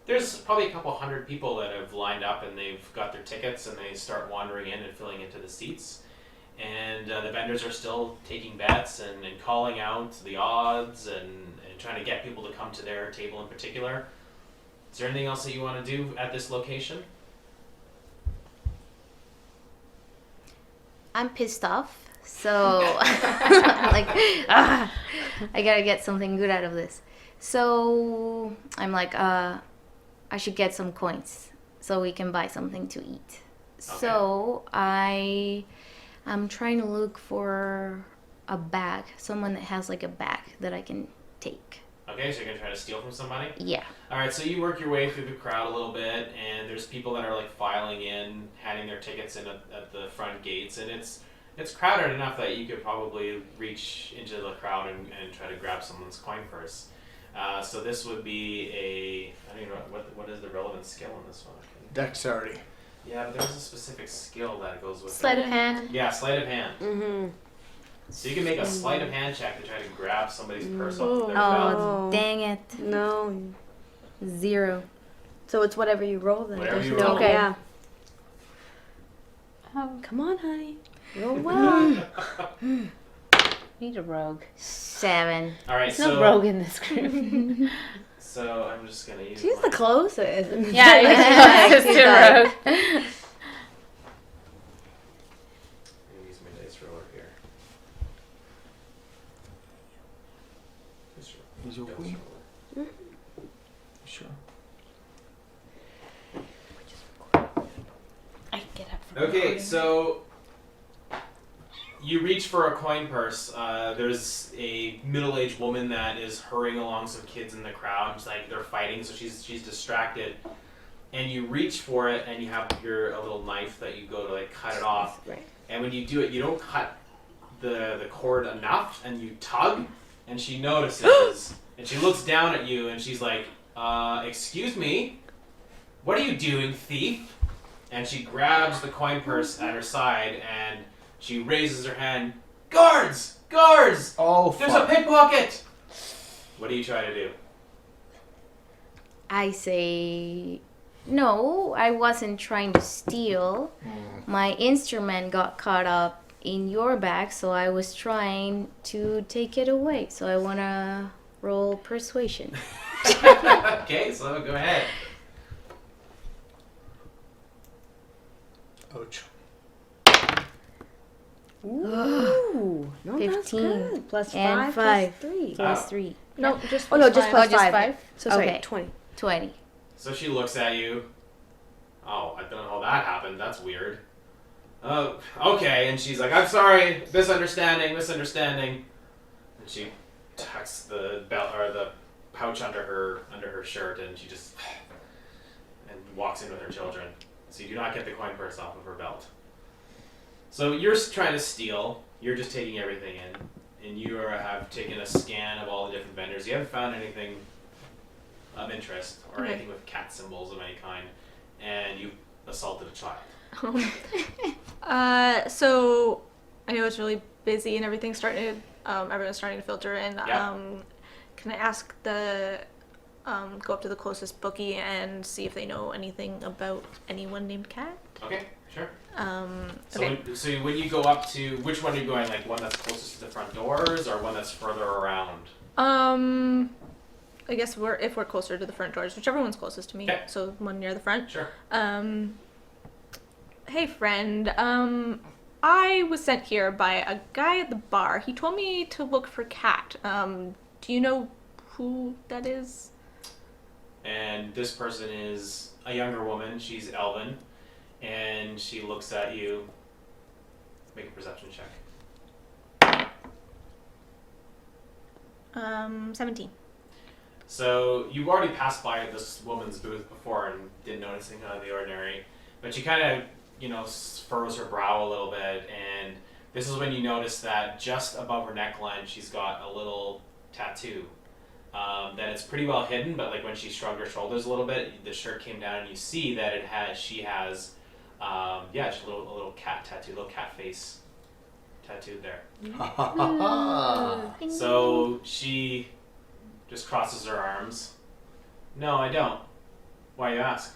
[SPEAKER 2] There's probably a couple hundred people that have lined up and they've got their tickets and they start wandering in and filling into the seats. And the vendors are still taking bets and calling out the odds and trying to get people to come to their table in particular. Is there anything else that you want to do at this location?
[SPEAKER 5] I'm pissed off. So I'm like, I gotta get something good out of this. So I'm like, I should get some coins so we can buy something to eat.
[SPEAKER 2] Okay.
[SPEAKER 5] So I'm trying to look for a bag, someone that has like a bag that I can take.
[SPEAKER 2] Okay, so you're gonna try to steal from somebody?
[SPEAKER 5] Yeah.
[SPEAKER 2] Alright, so you work your way through the crowd a little bit, and there's people that are like filing in, handing their tickets in at the front gates, and it's crowded enough that you could probably reach into the crowd and try to grab someone's coin purse. So this would be I don't even know, what is the relevant skill in this one?
[SPEAKER 6] Dexterity.
[SPEAKER 2] Yeah, but there's a specific skill that goes with
[SPEAKER 1] Sleight
[SPEAKER 2] it.
[SPEAKER 1] of hand.
[SPEAKER 2] Yeah, sleight of hand.
[SPEAKER 4] Mm-hmm.
[SPEAKER 2] So you can make a sleight of hand check to try to grab somebody's purse off their
[SPEAKER 5] Oh,
[SPEAKER 2] belt.
[SPEAKER 5] dang it.
[SPEAKER 4] No.
[SPEAKER 5] 0.
[SPEAKER 4] So it's whatever you roll then.
[SPEAKER 2] Whatever
[SPEAKER 4] There's
[SPEAKER 2] you
[SPEAKER 4] no-
[SPEAKER 2] roll.
[SPEAKER 5] Okay.
[SPEAKER 4] Yeah.
[SPEAKER 1] Oh,
[SPEAKER 4] Come on, honey. Roll well.
[SPEAKER 1] need a rogue.
[SPEAKER 5] 7.
[SPEAKER 2] Alright,
[SPEAKER 1] There's no rogue in this group.
[SPEAKER 2] So I'm just gonna use
[SPEAKER 4] She's the closest.
[SPEAKER 1] Yeah,
[SPEAKER 5] Yeah,
[SPEAKER 1] it's
[SPEAKER 5] she's
[SPEAKER 1] to
[SPEAKER 5] like-
[SPEAKER 1] rogue.
[SPEAKER 2] I'm gonna use my dice roller here. Dice roller.
[SPEAKER 6] Use your
[SPEAKER 2] Dice
[SPEAKER 6] queen.
[SPEAKER 2] roller.
[SPEAKER 6] Sure.
[SPEAKER 1] I can get up from
[SPEAKER 2] Okay,
[SPEAKER 1] recording.
[SPEAKER 2] so you reach for a coin purse. There's a middle-aged woman that is hurrying along some kids in the crowd. It's like they're fighting, so she's distracted. And you reach for it, and you have a little knife that you go to like cut it off.
[SPEAKER 4] Right.
[SPEAKER 2] And when you do it, you don't cut the cord enough, and you tug, and she notices, and she looks down at you, and she's like, "Excuse me, what are you doing, thief?" And she grabs the coin purse at her side, and she raises her hand. Guards! Guards!
[SPEAKER 6] Oh,
[SPEAKER 2] There's
[SPEAKER 6] fuck.
[SPEAKER 2] a pickpocket! What do you try to do?
[SPEAKER 5] I say, no, I wasn't trying to steal. My instrument got caught up in your bag, so I was trying to take it away. So I want to roll persuasion.
[SPEAKER 2] Okay, so go ahead.
[SPEAKER 6] Ouch.
[SPEAKER 4] Ooh. No, that's
[SPEAKER 5] 15
[SPEAKER 4] good. Plus
[SPEAKER 5] and
[SPEAKER 4] 5
[SPEAKER 5] 5.
[SPEAKER 4] plus 3.
[SPEAKER 5] Plus
[SPEAKER 2] Wow.
[SPEAKER 5] 3.
[SPEAKER 3] No, just
[SPEAKER 4] Oh, no, just
[SPEAKER 3] five.
[SPEAKER 4] plus
[SPEAKER 5] Oh, just
[SPEAKER 4] 5.
[SPEAKER 5] 5?
[SPEAKER 4] So sorry,
[SPEAKER 5] Okay.
[SPEAKER 4] 20.
[SPEAKER 5] 20.
[SPEAKER 2] So she looks at you. Oh, I don't know how that happened. That's weird. Okay, and she's like, "I'm sorry, misunderstanding." And she tucks the belt or the pouch under her shirt, and she just and walks in with her children. So you do not get the coin purse off of her belt. So you're trying to steal. You're just taking everything in, and you have taken a scan of all the different vendors. You haven't found anything of interest or
[SPEAKER 3] Okay.
[SPEAKER 2] anything with cat symbols of any kind, and you assaulted a child.
[SPEAKER 3] So I know it's really busy and everything's starting to, everyone's starting to filter in.
[SPEAKER 2] Yeah.
[SPEAKER 3] Can I ask go up to the closest bookie and see if they know anything about anyone named Cat?
[SPEAKER 2] Okay, sure. So,
[SPEAKER 3] Okay.
[SPEAKER 2] so when you go up to, which one are you going? Like one that's closest to the front doors, or one that's further around?
[SPEAKER 3] I guess if we're closer to the front doors, whichever one's closest to me.
[SPEAKER 2] Okay.
[SPEAKER 3] So one near the front.
[SPEAKER 2] Sure.
[SPEAKER 3] Hey friend, I was sent here by a guy at the bar. He told me to look for Cat. Do you know who that is?
[SPEAKER 2] And this person is a younger woman. She's Elvin, and she looks at you. Make a perception check.
[SPEAKER 3] 17.
[SPEAKER 2] So you've already passed by this woman's booth before and didn't notice anything out of the ordinary, but she kind of, furrows her brow a little bit, and this is when you notice that just above her neckline she's got a little tattoo. That it's pretty well hidden, but like when she shrugged her shoulders a little bit, the shirt came down, and you see that she has, just a little cat tattoo, little cat face tattooed there.
[SPEAKER 6] Ha ha ha.
[SPEAKER 2] So she just crosses her arms. No, I don't. Why you ask?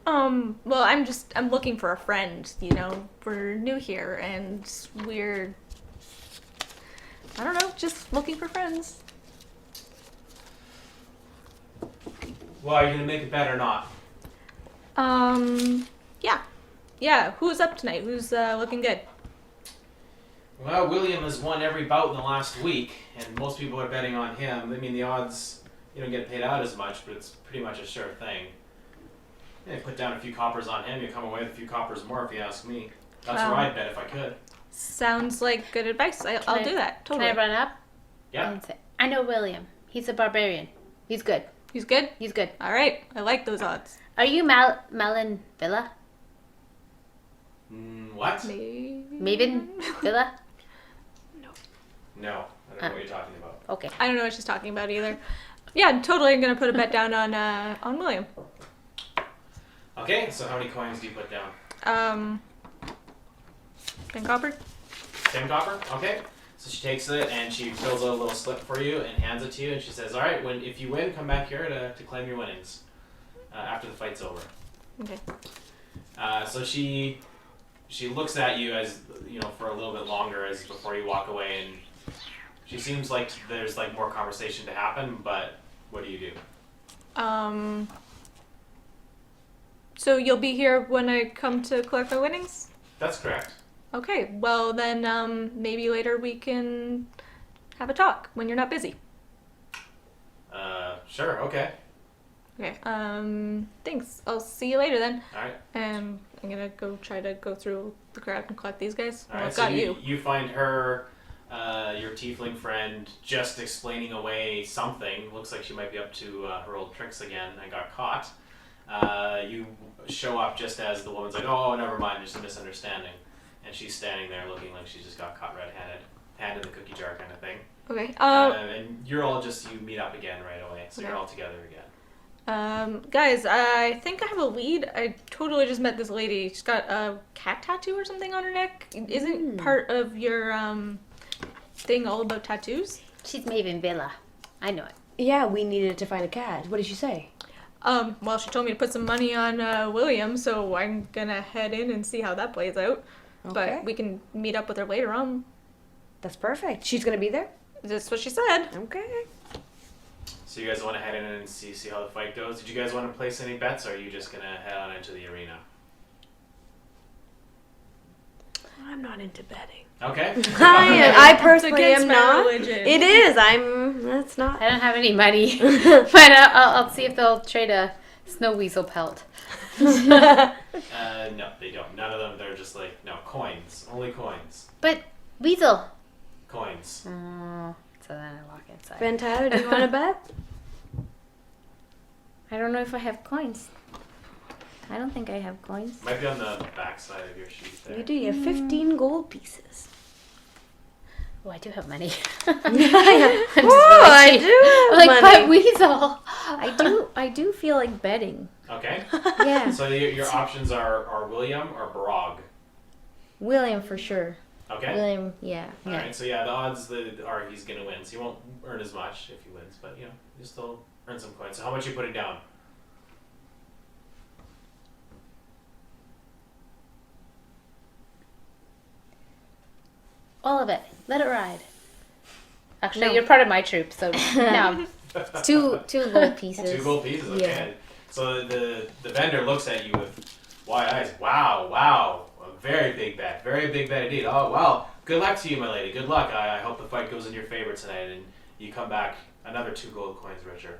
[SPEAKER 3] Well, I'm looking for a friend, we're new here and I don't know, just looking for friends.
[SPEAKER 2] Well, are you gonna make a bet or not?
[SPEAKER 3] Yeah, who's up tonight? Who's, looking good?
[SPEAKER 2] Well, William has won every bout in the last week, and most people are betting on him. I mean, the odds, you don't get paid out as much, but it's pretty much a sure thing. Yeah, put down a few coppers on him, you come away with a few coppers more if you ask me. That's where I'd bet if I could.
[SPEAKER 3] Sounds like good advice. I'll do that, totally.
[SPEAKER 1] Can I run up?
[SPEAKER 2] Yeah.
[SPEAKER 1] And say, I know William. He's a barbarian. He's good.
[SPEAKER 3] He's good?
[SPEAKER 1] He's good.
[SPEAKER 3] All right. I like those odds.
[SPEAKER 1] Are you Maven Velah?
[SPEAKER 2] What?
[SPEAKER 1] Maven Velah?
[SPEAKER 2] No, I don't know what you're talking about.
[SPEAKER 1] Okay.
[SPEAKER 3] I don't know what she's talking about either. Yeah, I'm totally going to put a bet down on William.
[SPEAKER 2] Okay, so how many coins do you put down?
[SPEAKER 3] 10 copper.
[SPEAKER 2] 10 copper? Okay. So she takes it and she fills out a little slip for you and hands it to you and she says, alright, if you win, come back here to claim your winnings after the fight's over.
[SPEAKER 3] Okay.
[SPEAKER 2] So she looks at you as, for a little bit longer as before you walk away, and she seems like there's like more conversation to happen, but what do you do?
[SPEAKER 3] So you'll be here when I come to collect my winnings?
[SPEAKER 2] That's correct.
[SPEAKER 3] Okay, well then maybe later we can have a talk when you're not busy.
[SPEAKER 2] Sure, okay.
[SPEAKER 3] Okay, thanks. I'll see you later then.
[SPEAKER 2] Alright.
[SPEAKER 3] I'm gonna try to go through the crowd and collect these guys.
[SPEAKER 2] Alright,
[SPEAKER 3] I've
[SPEAKER 2] so
[SPEAKER 3] got you.
[SPEAKER 2] you find her, your tiefling friend, just explaining away something. Looks like she might be up to her old tricks again and got caught. You show up just as the woman's like, oh, never mind, just a misunderstanding. And she's standing there looking like she just got caught red-handed. Hand in the cookie jar kind of thing.
[SPEAKER 3] Okay.
[SPEAKER 2] And you're all you meet up again right away. So
[SPEAKER 3] Okay.
[SPEAKER 2] you're all together again.
[SPEAKER 3] Guys, I think I have a lead. I totally just met this lady. She's got a cat tattoo or something on her neck. Isn't part of your thing all about tattoos?
[SPEAKER 1] She's Maven Velah. I know it.
[SPEAKER 4] Yeah, we needed to find a cat. What did she say?
[SPEAKER 3] Well, she told me to put some money on William, so I'm gonna head in and see how that plays out.
[SPEAKER 4] Okay.
[SPEAKER 3] But we can meet up with her later on.
[SPEAKER 4] That's perfect. She's gonna be there?
[SPEAKER 3] That's what she said.
[SPEAKER 4] Okay.
[SPEAKER 2] So you guys want to head in and see how the fight goes? Did you guys want to place any bets, or are you just going to head on into the arena?
[SPEAKER 4] I'm not into betting.
[SPEAKER 2] Okay.
[SPEAKER 4] I personally
[SPEAKER 3] against
[SPEAKER 4] am
[SPEAKER 3] my
[SPEAKER 4] not.
[SPEAKER 3] religion.
[SPEAKER 4] It is. That's not.
[SPEAKER 1] I don't have any money, but I'll see if they'll trade a snow weasel pelt.
[SPEAKER 2] No, they don't. None of them. They're just like, no, coins. Only coins.
[SPEAKER 1] But weasel.
[SPEAKER 2] Coins.
[SPEAKER 1] So then I walk inside.
[SPEAKER 4] Ben Tyler, do you want to bet?
[SPEAKER 5] I don't know if I have coins. I don't think I have coins.
[SPEAKER 2] Might be on the back side of your sheet there.
[SPEAKER 4] You do. You have 15 gold pieces.
[SPEAKER 1] Oh, I do have money.
[SPEAKER 4] I do have
[SPEAKER 1] like,
[SPEAKER 4] money.
[SPEAKER 1] but weasel.
[SPEAKER 5] I do feel like betting.
[SPEAKER 2] Okay.
[SPEAKER 5] Yeah.
[SPEAKER 2] So your options are William or Brog.
[SPEAKER 5] William for sure.
[SPEAKER 2] Okay.
[SPEAKER 5] William, yeah.
[SPEAKER 2] All right. So yeah, the odds are he's gonna win. So he won't earn as much if he wins, but you still earn some coins. So how much you putting down?
[SPEAKER 1] All of it. Let it ride. Actually,
[SPEAKER 5] No.
[SPEAKER 1] you're part of my troop, so no.
[SPEAKER 5] Two gold pieces.
[SPEAKER 2] 2 gold pieces. Okay.
[SPEAKER 5] Yeah.
[SPEAKER 2] So the vendor looks at you with wide eyes. Wow. A very big bet. Very big bet indeed. Oh, well. Good luck to you, my lady. Good luck. I hope the fight goes in your favor tonight, and you come back another 2 gold coins richer.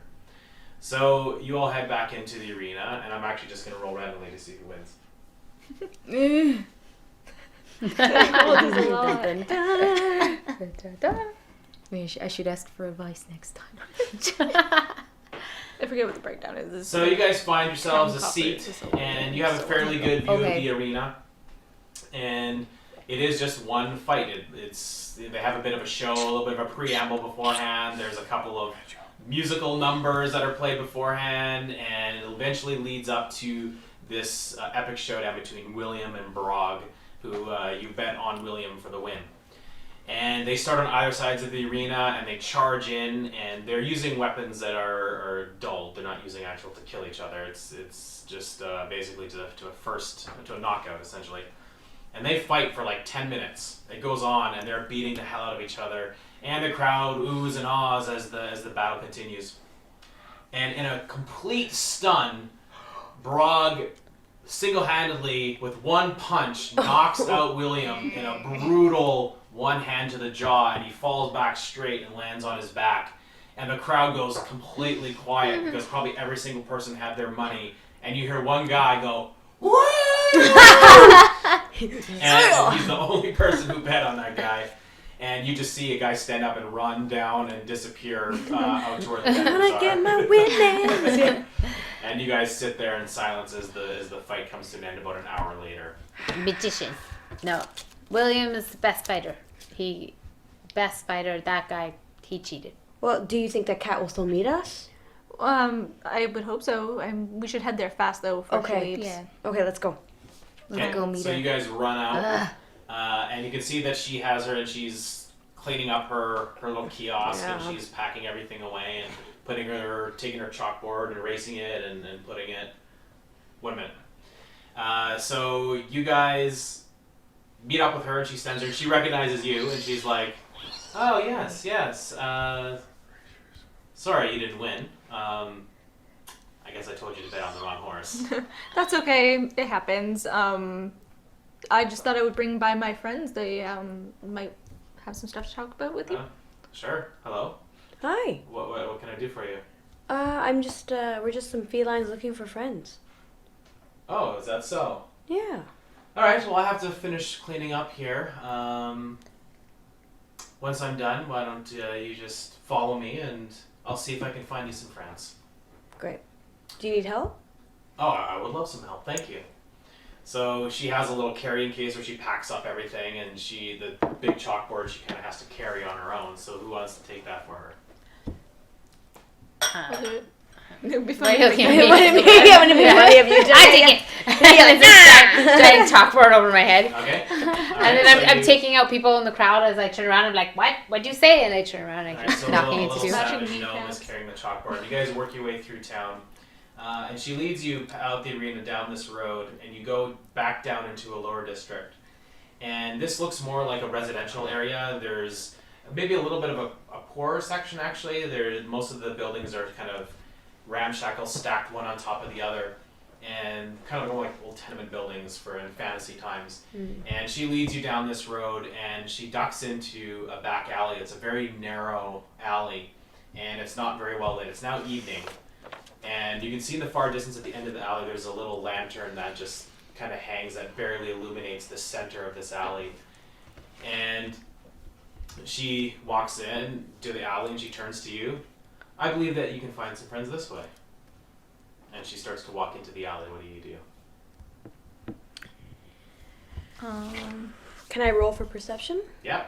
[SPEAKER 2] So you all head back into the arena, and I'm actually just going to roll randomly to see who wins.
[SPEAKER 5] Maybe I should ask for advice next time.
[SPEAKER 3] I forget what the breakdown is.
[SPEAKER 2] So you guys find yourselves a
[SPEAKER 3] Copper
[SPEAKER 2] seat,
[SPEAKER 3] is a
[SPEAKER 2] and you have a fairly good view
[SPEAKER 5] Okay.
[SPEAKER 2] of the arena. And it is just one fight. They have a bit of a show, a little bit of a preamble beforehand. There's a couple of musical numbers that are played beforehand, and it eventually leads up to this epic showdown between William and Brog, who you bet on William for the win. And they start on either sides of the arena, and they charge in, and they're using weapons that are dull. They're not using actual to kill each other. It's just basically to a knockout, essentially. And they fight for like 10 minutes. It goes on, and they're beating the hell out of each other. And the crowd oohs and ahs as the battle continues. And in a complete stun, Brog single-handedly, with one punch, knocks out William in a brutal one hand to the jaw, and he falls back straight and lands on his back. And the crowd goes completely quiet because probably every single person had their money. And you hear one guy go, "Woo!" And he's the only person who bet on that guy. And you just see a guy stand up and run down and disappear out toward the
[SPEAKER 4] Can I get my witness?
[SPEAKER 2] And you guys sit there in silence as the fight comes to an end about an hour later.
[SPEAKER 1] Magician. No. William is the best fighter. That guy, he cheated.
[SPEAKER 4] Well, do you think that Cat will still meet us?
[SPEAKER 3] I would hope so. We should head there fast though. Before she
[SPEAKER 4] Okay.
[SPEAKER 3] leaves.
[SPEAKER 5] Yeah.
[SPEAKER 4] Okay, let's go.
[SPEAKER 5] Let's go meet
[SPEAKER 2] so
[SPEAKER 5] her.
[SPEAKER 2] you guys run out, and you can see that she has her, and she's cleaning up her little kiosk, and
[SPEAKER 4] Yeah.
[SPEAKER 2] she's packing everything away and taking her chalkboard and erasing it and putting it. 1 minute. So you guys meet up with her, and she stands there, and she recognizes you, and she's like, "Oh yes. Sorry you didn't win. I guess I told you to bet on the wrong horse."
[SPEAKER 3] That's okay. It happens. I just thought I would bring by my friends. They might have some stuff to talk about with you.
[SPEAKER 2] Sure. Hello.
[SPEAKER 4] Hi.
[SPEAKER 2] What can I do for you?
[SPEAKER 4] We're just some felines looking for friends.
[SPEAKER 2] Oh, is that so?
[SPEAKER 4] Yeah.
[SPEAKER 2] All right. Well, I have to finish cleaning up here. Once I'm done, why don't you just follow me, and I'll see if I can find you some friends.
[SPEAKER 4] Great. Do you need help?
[SPEAKER 2] Oh, I would love some help. Thank you. So she has a little carrying case where she packs up everything, and the big chalkboard she kind of has to carry on her own. So who wants to take that for her?
[SPEAKER 3] I'll do it. It would be
[SPEAKER 1] Why
[SPEAKER 3] fun.
[SPEAKER 1] are you looking at me?
[SPEAKER 4] Yeah, wouldn't it be funny if you did?
[SPEAKER 1] I take it. Giant chalkboard over my head.
[SPEAKER 2] Okay.
[SPEAKER 1] And then I'm taking out people in the crowd as I turn around. I'm like, what? What'd you say? And I turn around and I keep knocking into
[SPEAKER 2] little
[SPEAKER 1] two.
[SPEAKER 2] savage
[SPEAKER 3] Smashing
[SPEAKER 2] gnome is
[SPEAKER 3] kneecaps.
[SPEAKER 2] carrying the chalkboard. You guys work your way through town, and she leads you out the arena down this road, and you go back down into a lower district. And this looks more like a residential area. There's maybe a little bit of a poorer section actually. Most of the buildings are kind of ramshackle, stacked one on top of the other, and kind of more like old tenement buildings for in fantasy times. And she leads you down this road, and she ducks into a back alley. It's a very narrow alley, and it's not very well lit. It's now evening, and you can see in the far distance at the end of the alley there's a little lantern that just kind of hangs that barely illuminates the center of this alley. And she walks in to the alley, and she turns to you. "I believe that you can find some friends this way." And she starts to walk into the alley. What do you do?
[SPEAKER 4] Can I roll for perception?
[SPEAKER 2] Yeah.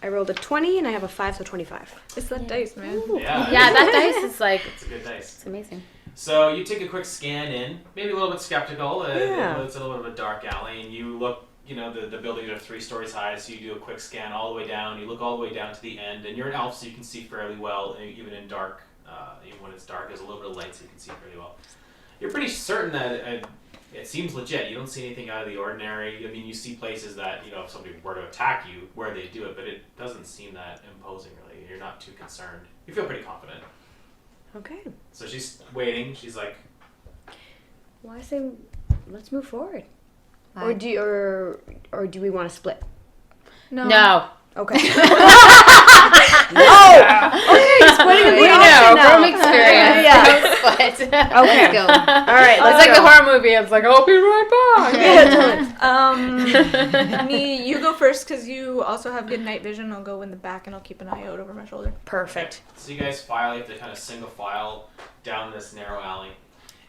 [SPEAKER 4] I rolled a 20 and I have a 5, so 25.
[SPEAKER 3] It's that dice, man.
[SPEAKER 2] Yeah.
[SPEAKER 1] Yeah, that dice is like,
[SPEAKER 2] It's a good dice.
[SPEAKER 1] it's amazing.
[SPEAKER 2] So you take a quick scan in, maybe a little bit skeptical.
[SPEAKER 4] Yeah.
[SPEAKER 2] It's a little bit of a dark alley, and you look, the buildings are 3 stories high, so you do a quick scan all the way down. You look all the way down to the end, and you're an elf, so you can see fairly well, even in dark. Even when it's dark, there's a little bit of light, so you can see fairly well. You're pretty certain that it seems legit. You don't see anything out of the ordinary. I mean, you see places that, if somebody were to attack you, where they do it, but it doesn't seem that imposing, really. You're not too concerned. You feel pretty confident.
[SPEAKER 4] Okay.
[SPEAKER 2] So she's waiting. She's like,
[SPEAKER 4] Well, I say let's move forward. Or do we want to split?
[SPEAKER 1] No.
[SPEAKER 4] Okay. Splitting
[SPEAKER 1] We know from experience.
[SPEAKER 4] Yeah.
[SPEAKER 1] Don't split.
[SPEAKER 4] Okay.
[SPEAKER 5] Let's go.
[SPEAKER 4] All right.
[SPEAKER 1] It's
[SPEAKER 4] Let's
[SPEAKER 1] like
[SPEAKER 4] go.
[SPEAKER 1] the horror movie. It's like, I'll be right back.
[SPEAKER 3] Me, you go first because you also have good night vision. I'll go in the back and I'll keep an eye out over my shoulder.
[SPEAKER 4] Perfect.
[SPEAKER 2] so you guys file. You have to kind of single file down this narrow alley,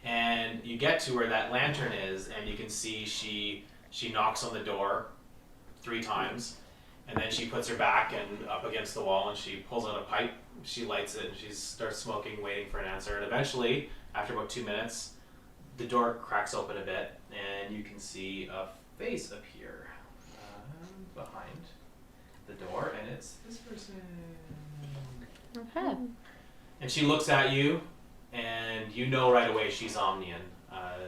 [SPEAKER 2] and you get to where that lantern is, and you can see she knocks on the door 3 times, and then she puts her back and up against the wall, and she pulls out a pipe. She lights it, and she starts smoking, waiting for an answer. And eventually, after about 2 minutes, the door cracks open a bit, and you can see a face appear behind the door, and it's this person.
[SPEAKER 1] Okay.
[SPEAKER 2] And she looks at you, and you know right away she's Omnian.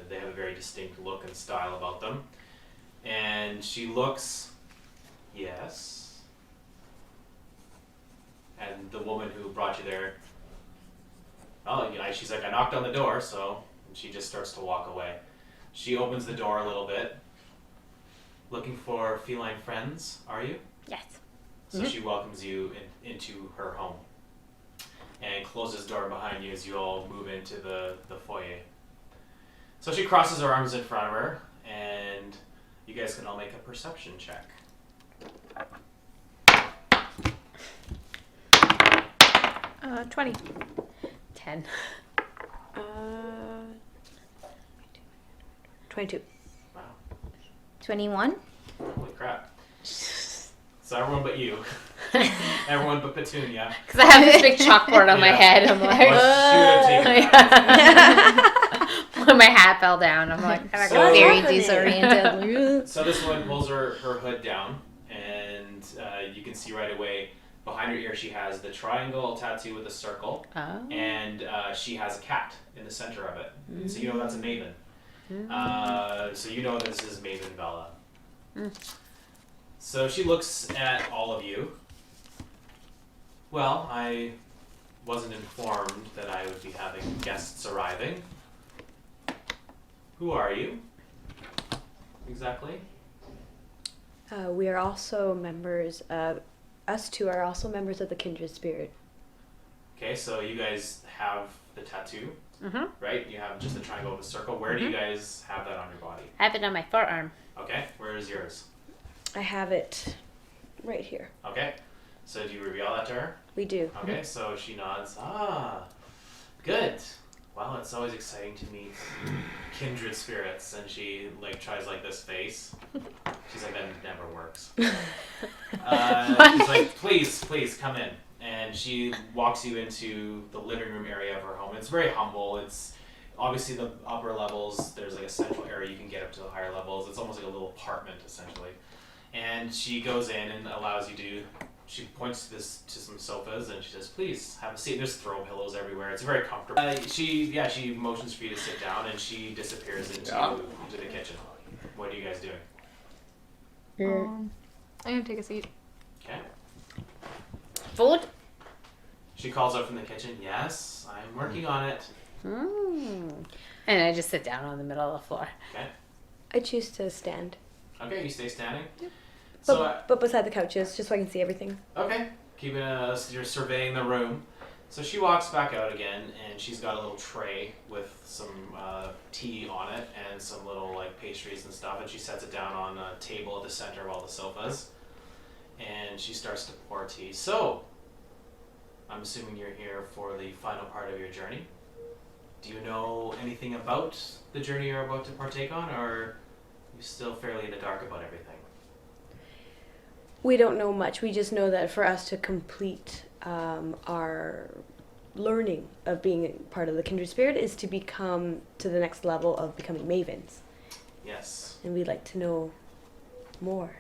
[SPEAKER 2] They have a very distinct look and style about them. And she looks, yes. And the woman who brought you there, she's like, I knocked on the door, so. And she just starts to walk away. She opens the door a little bit. Looking for feline friends, are you?
[SPEAKER 1] Yes.
[SPEAKER 2] So she welcomes you into her home and closes the door behind you as you all move into the foyer. So she crosses her arms in front of her, and You guys can all make a perception check.
[SPEAKER 3] 20.
[SPEAKER 1] 10.
[SPEAKER 4] 22.
[SPEAKER 2] Wow.
[SPEAKER 5] 21.
[SPEAKER 2] Holy crap. So everyone but you. Everyone but Petunia.
[SPEAKER 1] Because I have this big chalkboard on my
[SPEAKER 2] Yeah.
[SPEAKER 1] head. I'm like,
[SPEAKER 2] Well, she would have taken that.
[SPEAKER 1] when my hat fell down, I'm like, I
[SPEAKER 2] So-
[SPEAKER 1] gotta
[SPEAKER 5] Very
[SPEAKER 4] happening?
[SPEAKER 5] disoriented.
[SPEAKER 2] So this one pulls her hood down, and you can see right away behind her ear she has the triangle tattoo with a circle,
[SPEAKER 1] Oh.
[SPEAKER 2] and she has a cat in the center of it. So you know that's a Maven. So you know this is Maven Velah. So she looks at all of you. Well, I wasn't informed that I would be having guests arriving. Who are you? Exactly?
[SPEAKER 4] We are also members of, us two are also members of the Kindred Spirit.
[SPEAKER 2] Okay, so you guys have the tattoo,
[SPEAKER 1] Mm-hmm.
[SPEAKER 2] right? You have just the triangle with a circle. Where do you guys have that on your body?
[SPEAKER 1] I have it on my forearm.
[SPEAKER 2] Okay, where is yours?
[SPEAKER 4] I have it right here.
[SPEAKER 2] Okay, so do you reveal that to her?
[SPEAKER 4] We do.
[SPEAKER 2] Okay, so she nods. Ah, good. Well, it's always exciting to meet kindred spirits, and she like tries like this face. She's like, that never works. She's like, please come in, and she walks you into the living room area of her home. It's very humble. It's obviously the upper levels. There's like a central area you can get up to the higher levels. It's almost like a little apartment essentially. And she goes in and allows you to. She points to some sofas and she says, "Please have a seat." There's throw pillows everywhere. It's very comfortable. She motions for you to sit down and she disappears into the kitchen. What are you guys doing?
[SPEAKER 3] I'm gonna take a seat.
[SPEAKER 2] Okay.
[SPEAKER 1] Food?
[SPEAKER 2] She calls out from the kitchen. Yes, I'm working on it.
[SPEAKER 1] And I just sit down on the middle of the floor.
[SPEAKER 2] Okay.
[SPEAKER 4] I choose to stand.
[SPEAKER 2] Okay, you stay standing.
[SPEAKER 4] But,
[SPEAKER 2] So
[SPEAKER 4] but beside the couches, just so I can see everything.
[SPEAKER 2] okay, you're surveying the room. So she walks back out again, and she's got a little tray with some tea on it and some little like pastries and stuff, and she sets it down on a table at the center of all the sofas, and she starts to pour tea. So, I'm assuming you're here for the final part of your journey. Do you know anything about the journey you're about to partake on, or are you still fairly in the dark about everything?
[SPEAKER 4] We don't know much. We just know that for us to complete our learning of being part of the Kindred Spirit is to become to the next level of becoming Mavens.
[SPEAKER 2] Yes.
[SPEAKER 4] And we'd like to know more.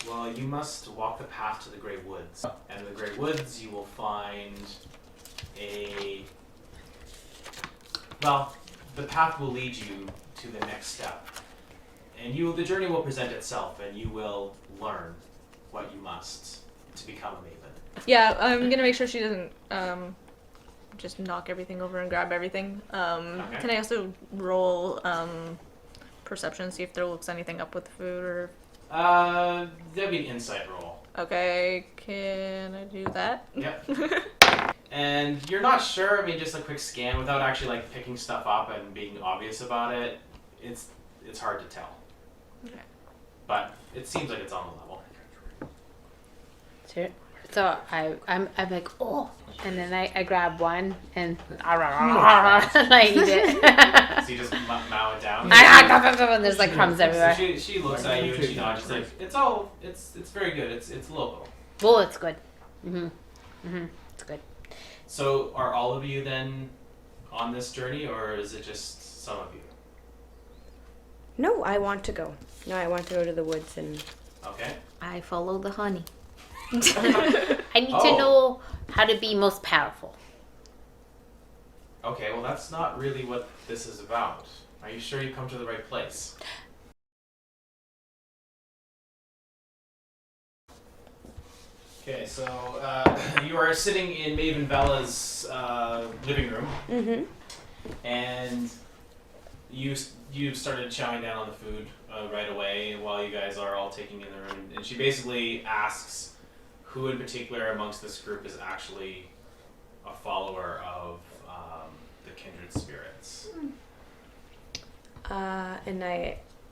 [SPEAKER 2] Well, you must walk the path to the Great Woods. And in the Great Woods, you will find the path will lead you to the next step. And the journey will present itself, and you will learn what you must to become a Maven.
[SPEAKER 3] Yeah, I'm gonna make sure she doesn't just knock everything over and grab everything.
[SPEAKER 2] Okay.
[SPEAKER 3] Can I also roll perception, see if there looks anything up with the food or...
[SPEAKER 2] That'd be an insight roll.
[SPEAKER 3] Okay, can I do that?
[SPEAKER 2] Yep. And you're not sure, I mean, just a quick scan without actually like picking stuff up and being obvious about it, it's hard to tell.
[SPEAKER 3] Okay.
[SPEAKER 2] But it seems like it's on the level.
[SPEAKER 1] Sure. So I'm like, oh, and then I grab one and I eat it.
[SPEAKER 2] So you just mow it down.
[SPEAKER 1] And there's like crumbs
[SPEAKER 2] So
[SPEAKER 1] everywhere.
[SPEAKER 2] she looks at you and she nods. She's like, it's very good. It's local.
[SPEAKER 1] Well, it's good. It's good.
[SPEAKER 2] So are all of you then on this journey, or is it just some of you?
[SPEAKER 4] No, I want to go. No, I want to go to the woods and...
[SPEAKER 2] Okay.
[SPEAKER 5] I follow the honey.
[SPEAKER 1] I need
[SPEAKER 2] Oh.
[SPEAKER 1] to know how to be most powerful.
[SPEAKER 2] Okay, well that's not really what this is about. Are you sure you come to the right place? Okay, so you are sitting in Maven Velah's living room,
[SPEAKER 4] Mm-hmm.
[SPEAKER 2] and you started chowing down on the food right away while you guys are all taking in the room, and she basically asks who in particular amongst this group is actually a follower of the Kindred Spirits.
[SPEAKER 4] And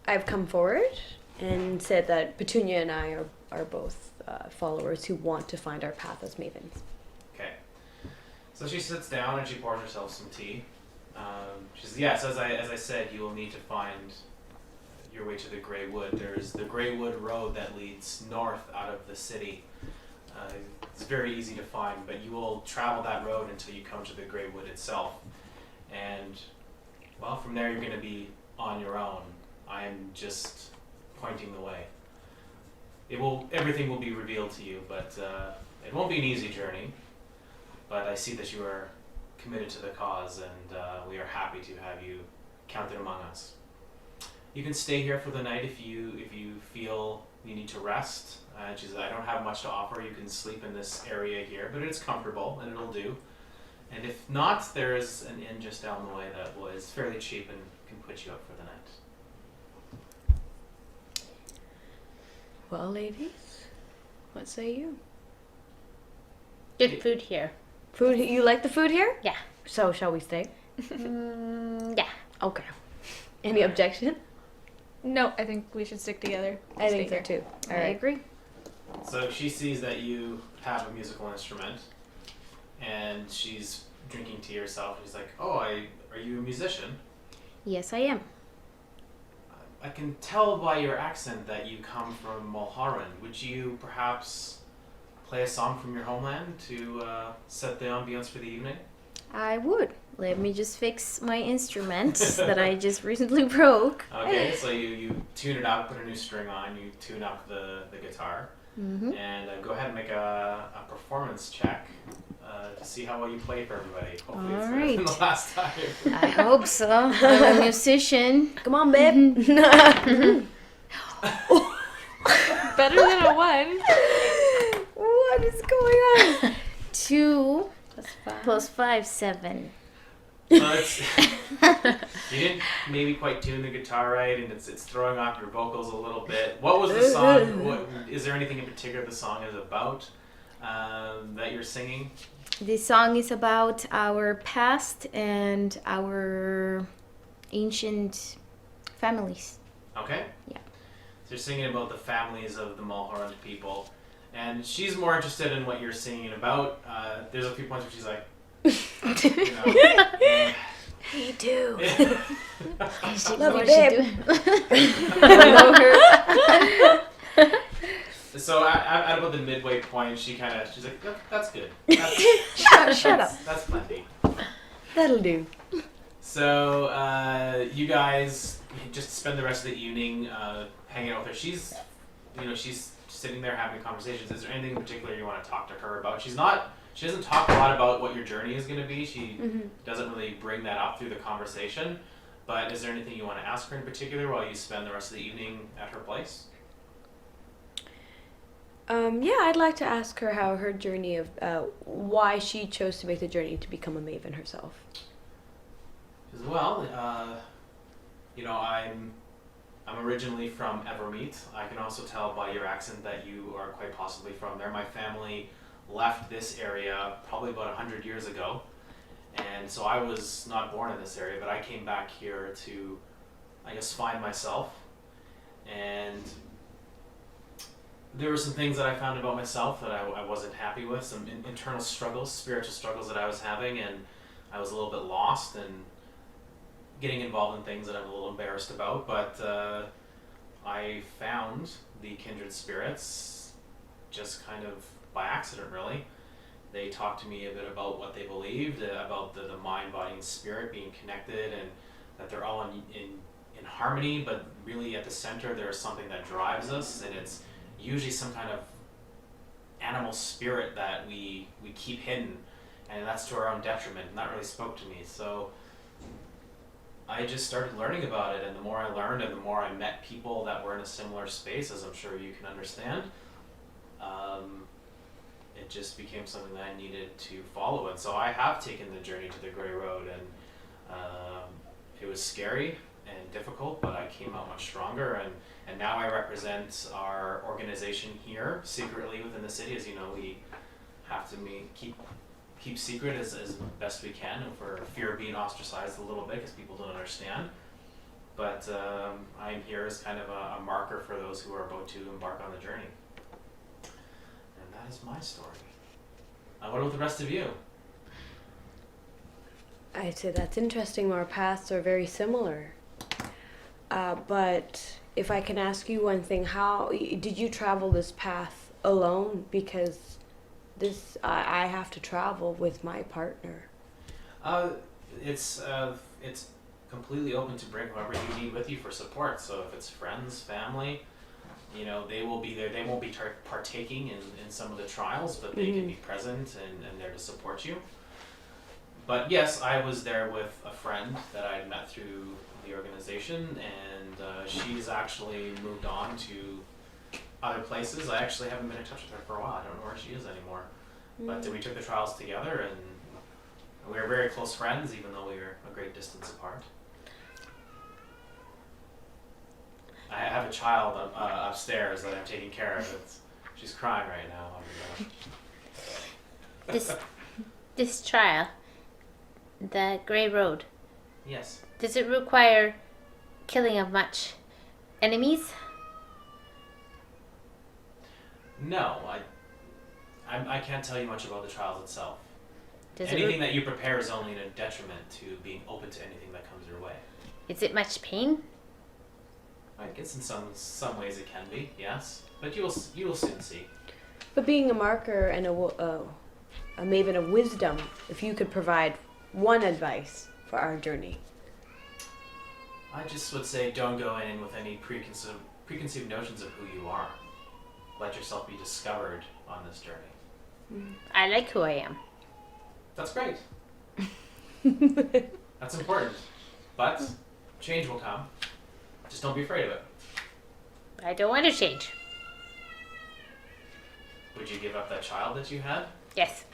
[SPEAKER 4] I've come forward. and said that Petunia and I are both followers who want to find our path as mavens.
[SPEAKER 2] Okay. So she sits down and she pours herself some tea. She says, yes, as I said, you will need to find your way to the Grey Wood. There's the Grey Wood Road that leads north out of the city. It's very easy to find, but you will travel that road until you come to the Grey Wood itself. And, well, from there you're going to be on your own. I am just pointing the way. Everything will be revealed to you, but it won't be an easy journey. But I see that you are committed to the cause, and we are happy to have you counted among us. You can stay here for the night if you feel you need to rest. She says, I don't have much to offer. You can sleep in this area here, but it's comfortable and it'll do. And if not, there is an inn just down the way that is fairly cheap and can put you up for the night.
[SPEAKER 4] Well, ladies, what say you?
[SPEAKER 1] Good food here.
[SPEAKER 4] Food? You like the food here?
[SPEAKER 1] Yeah.
[SPEAKER 4] So shall we stay?
[SPEAKER 1] Yeah.
[SPEAKER 4] Okay. Any objection?
[SPEAKER 3] No, I think we should stick together.
[SPEAKER 4] I think
[SPEAKER 3] Stay
[SPEAKER 4] so
[SPEAKER 3] here.
[SPEAKER 4] too.
[SPEAKER 5] I
[SPEAKER 4] All right.
[SPEAKER 5] agree.
[SPEAKER 2] So she sees that you have a musical instrument, and she's drinking tea herself. She's like, "Oh, are you a musician?
[SPEAKER 5] Yes, I am.
[SPEAKER 2] I can tell by your accent that you come from Mulholland. Would you perhaps play a song from your homeland to set the ambiance for the evening?"
[SPEAKER 5] I would. Let me just fix my instrument that I just recently broke.
[SPEAKER 2] Okay, so you tune it up, put a new string on, you tune up the guitar,
[SPEAKER 5] Mm-hmm.
[SPEAKER 2] and go ahead and make a performance check to see how well you play for everybody. Hopefully it's better than the
[SPEAKER 5] Alright.
[SPEAKER 2] last time.
[SPEAKER 5] I hope so. I'm a musician.
[SPEAKER 4] Come on, babe.
[SPEAKER 3] Better than a 1.
[SPEAKER 4] What is going on?
[SPEAKER 5] 2
[SPEAKER 1] Plus 5.
[SPEAKER 5] plus 5, 7.
[SPEAKER 2] So it's, you didn't maybe quite tune the guitar right, and it's throwing off your vocals a little bit. What was the song? Is there anything in particular the song is about that you're singing?
[SPEAKER 5] This song is about our past and our ancient families.
[SPEAKER 2] Okay.
[SPEAKER 5] Yeah.
[SPEAKER 2] So you're singing about the families of the Mulholland people, and she's more interested in what you're singing about. There's a few points where she's like, you know,
[SPEAKER 4] Me too.
[SPEAKER 5] Love
[SPEAKER 4] Love you,
[SPEAKER 5] what
[SPEAKER 4] babe.
[SPEAKER 2] So at about the midway point, she's like, that's good. That's,
[SPEAKER 4] Shut up.
[SPEAKER 2] That's plenty.
[SPEAKER 4] That'll do.
[SPEAKER 2] So you guys just spend the rest of the evening hanging out with her. She's sitting there having conversations. Is there anything in particular you want to talk to her about? She doesn't talk a lot about what your journey is going to be. She doesn't really bring that up through the conversation. But is there anything you want to ask her in particular while you spend the rest of the evening at her place?
[SPEAKER 4] Yeah, I'd like to ask her how her journey of why she chose to make the journey to become a maven herself.
[SPEAKER 2] She says, well, I'm originally from Evermeet. I can also tell by your accent that you are quite possibly from there. My family left this area probably about 100 years ago, and so I was not born in this area, but I came back here to, I guess, find myself. And there were some things that I found about myself that I wasn't happy with, some internal struggles, spiritual struggles that I was having, and I was a little bit lost and getting involved in things that I'm a little embarrassed about. But I found the Kindred Spirits just kind of by accident, really. They talked to me a bit about what they believed, about the mind, body, and spirit being connected, and that they're all in harmony, but really at the center there is something that drives us, and it's usually some kind of animal spirit that we keep hidden, and that's to our own detriment, and that really spoke to me. So I just started learning about it, and the more I learned and the more I met people that were in a similar space, as I'm sure you can understand, it just became something that I needed to follow. And so I have taken the journey to the Grey Road, and it was scary and difficult, but I came out much stronger, and now I represent our organization here secretly within the city. As you know, we have to keep secret as best we can, and for fear of being ostracized a little bit because people don't understand. But I'm here as kind of a marker for those who are about to embark on the journey. And that is my story. What about the rest of you?
[SPEAKER 4] I'd say that's interesting. Our paths are very similar. But if I can ask you one thing, how did you travel this path alone? Because I have to travel with my partner.
[SPEAKER 2] It's completely open to bring whoever you need with you for support. So if it's friends, family, they will be there. They won't be partaking in some of the trials, but they can be present and there to support you. But yes, I was there with a friend that I met through the organization, and she's actually moved on to other places. I actually haven't been in touch with her for a while. I don't know where she is anymore. But we took the trials together, and we were very close friends, even though we were a great distance apart. I have a child upstairs that I'm taking care of. She's crying right now.
[SPEAKER 1] This trial, the Grey Road,
[SPEAKER 2] Yes.
[SPEAKER 1] does it require killing of much enemies?
[SPEAKER 2] No, I can't tell you much about the trials itself.
[SPEAKER 1] Does
[SPEAKER 2] Anything that you prepare is only a detriment to being open to anything that comes your way.
[SPEAKER 1] Is it much pain?
[SPEAKER 2] I guess in some ways it can be, yes. But you will soon see.
[SPEAKER 4] But being a marker and a maven of wisdom, if you could provide one advice for our journey.
[SPEAKER 2] I just would say don't go in with any preconceived notions of who you are. Let yourself be discovered on this journey.
[SPEAKER 1] I like who I am.
[SPEAKER 2] That's great. That's important. But change will come. Just don't be afraid of it.
[SPEAKER 1] I don't want to change.
[SPEAKER 2] Would you give up that child that you had?
[SPEAKER 1] Yes.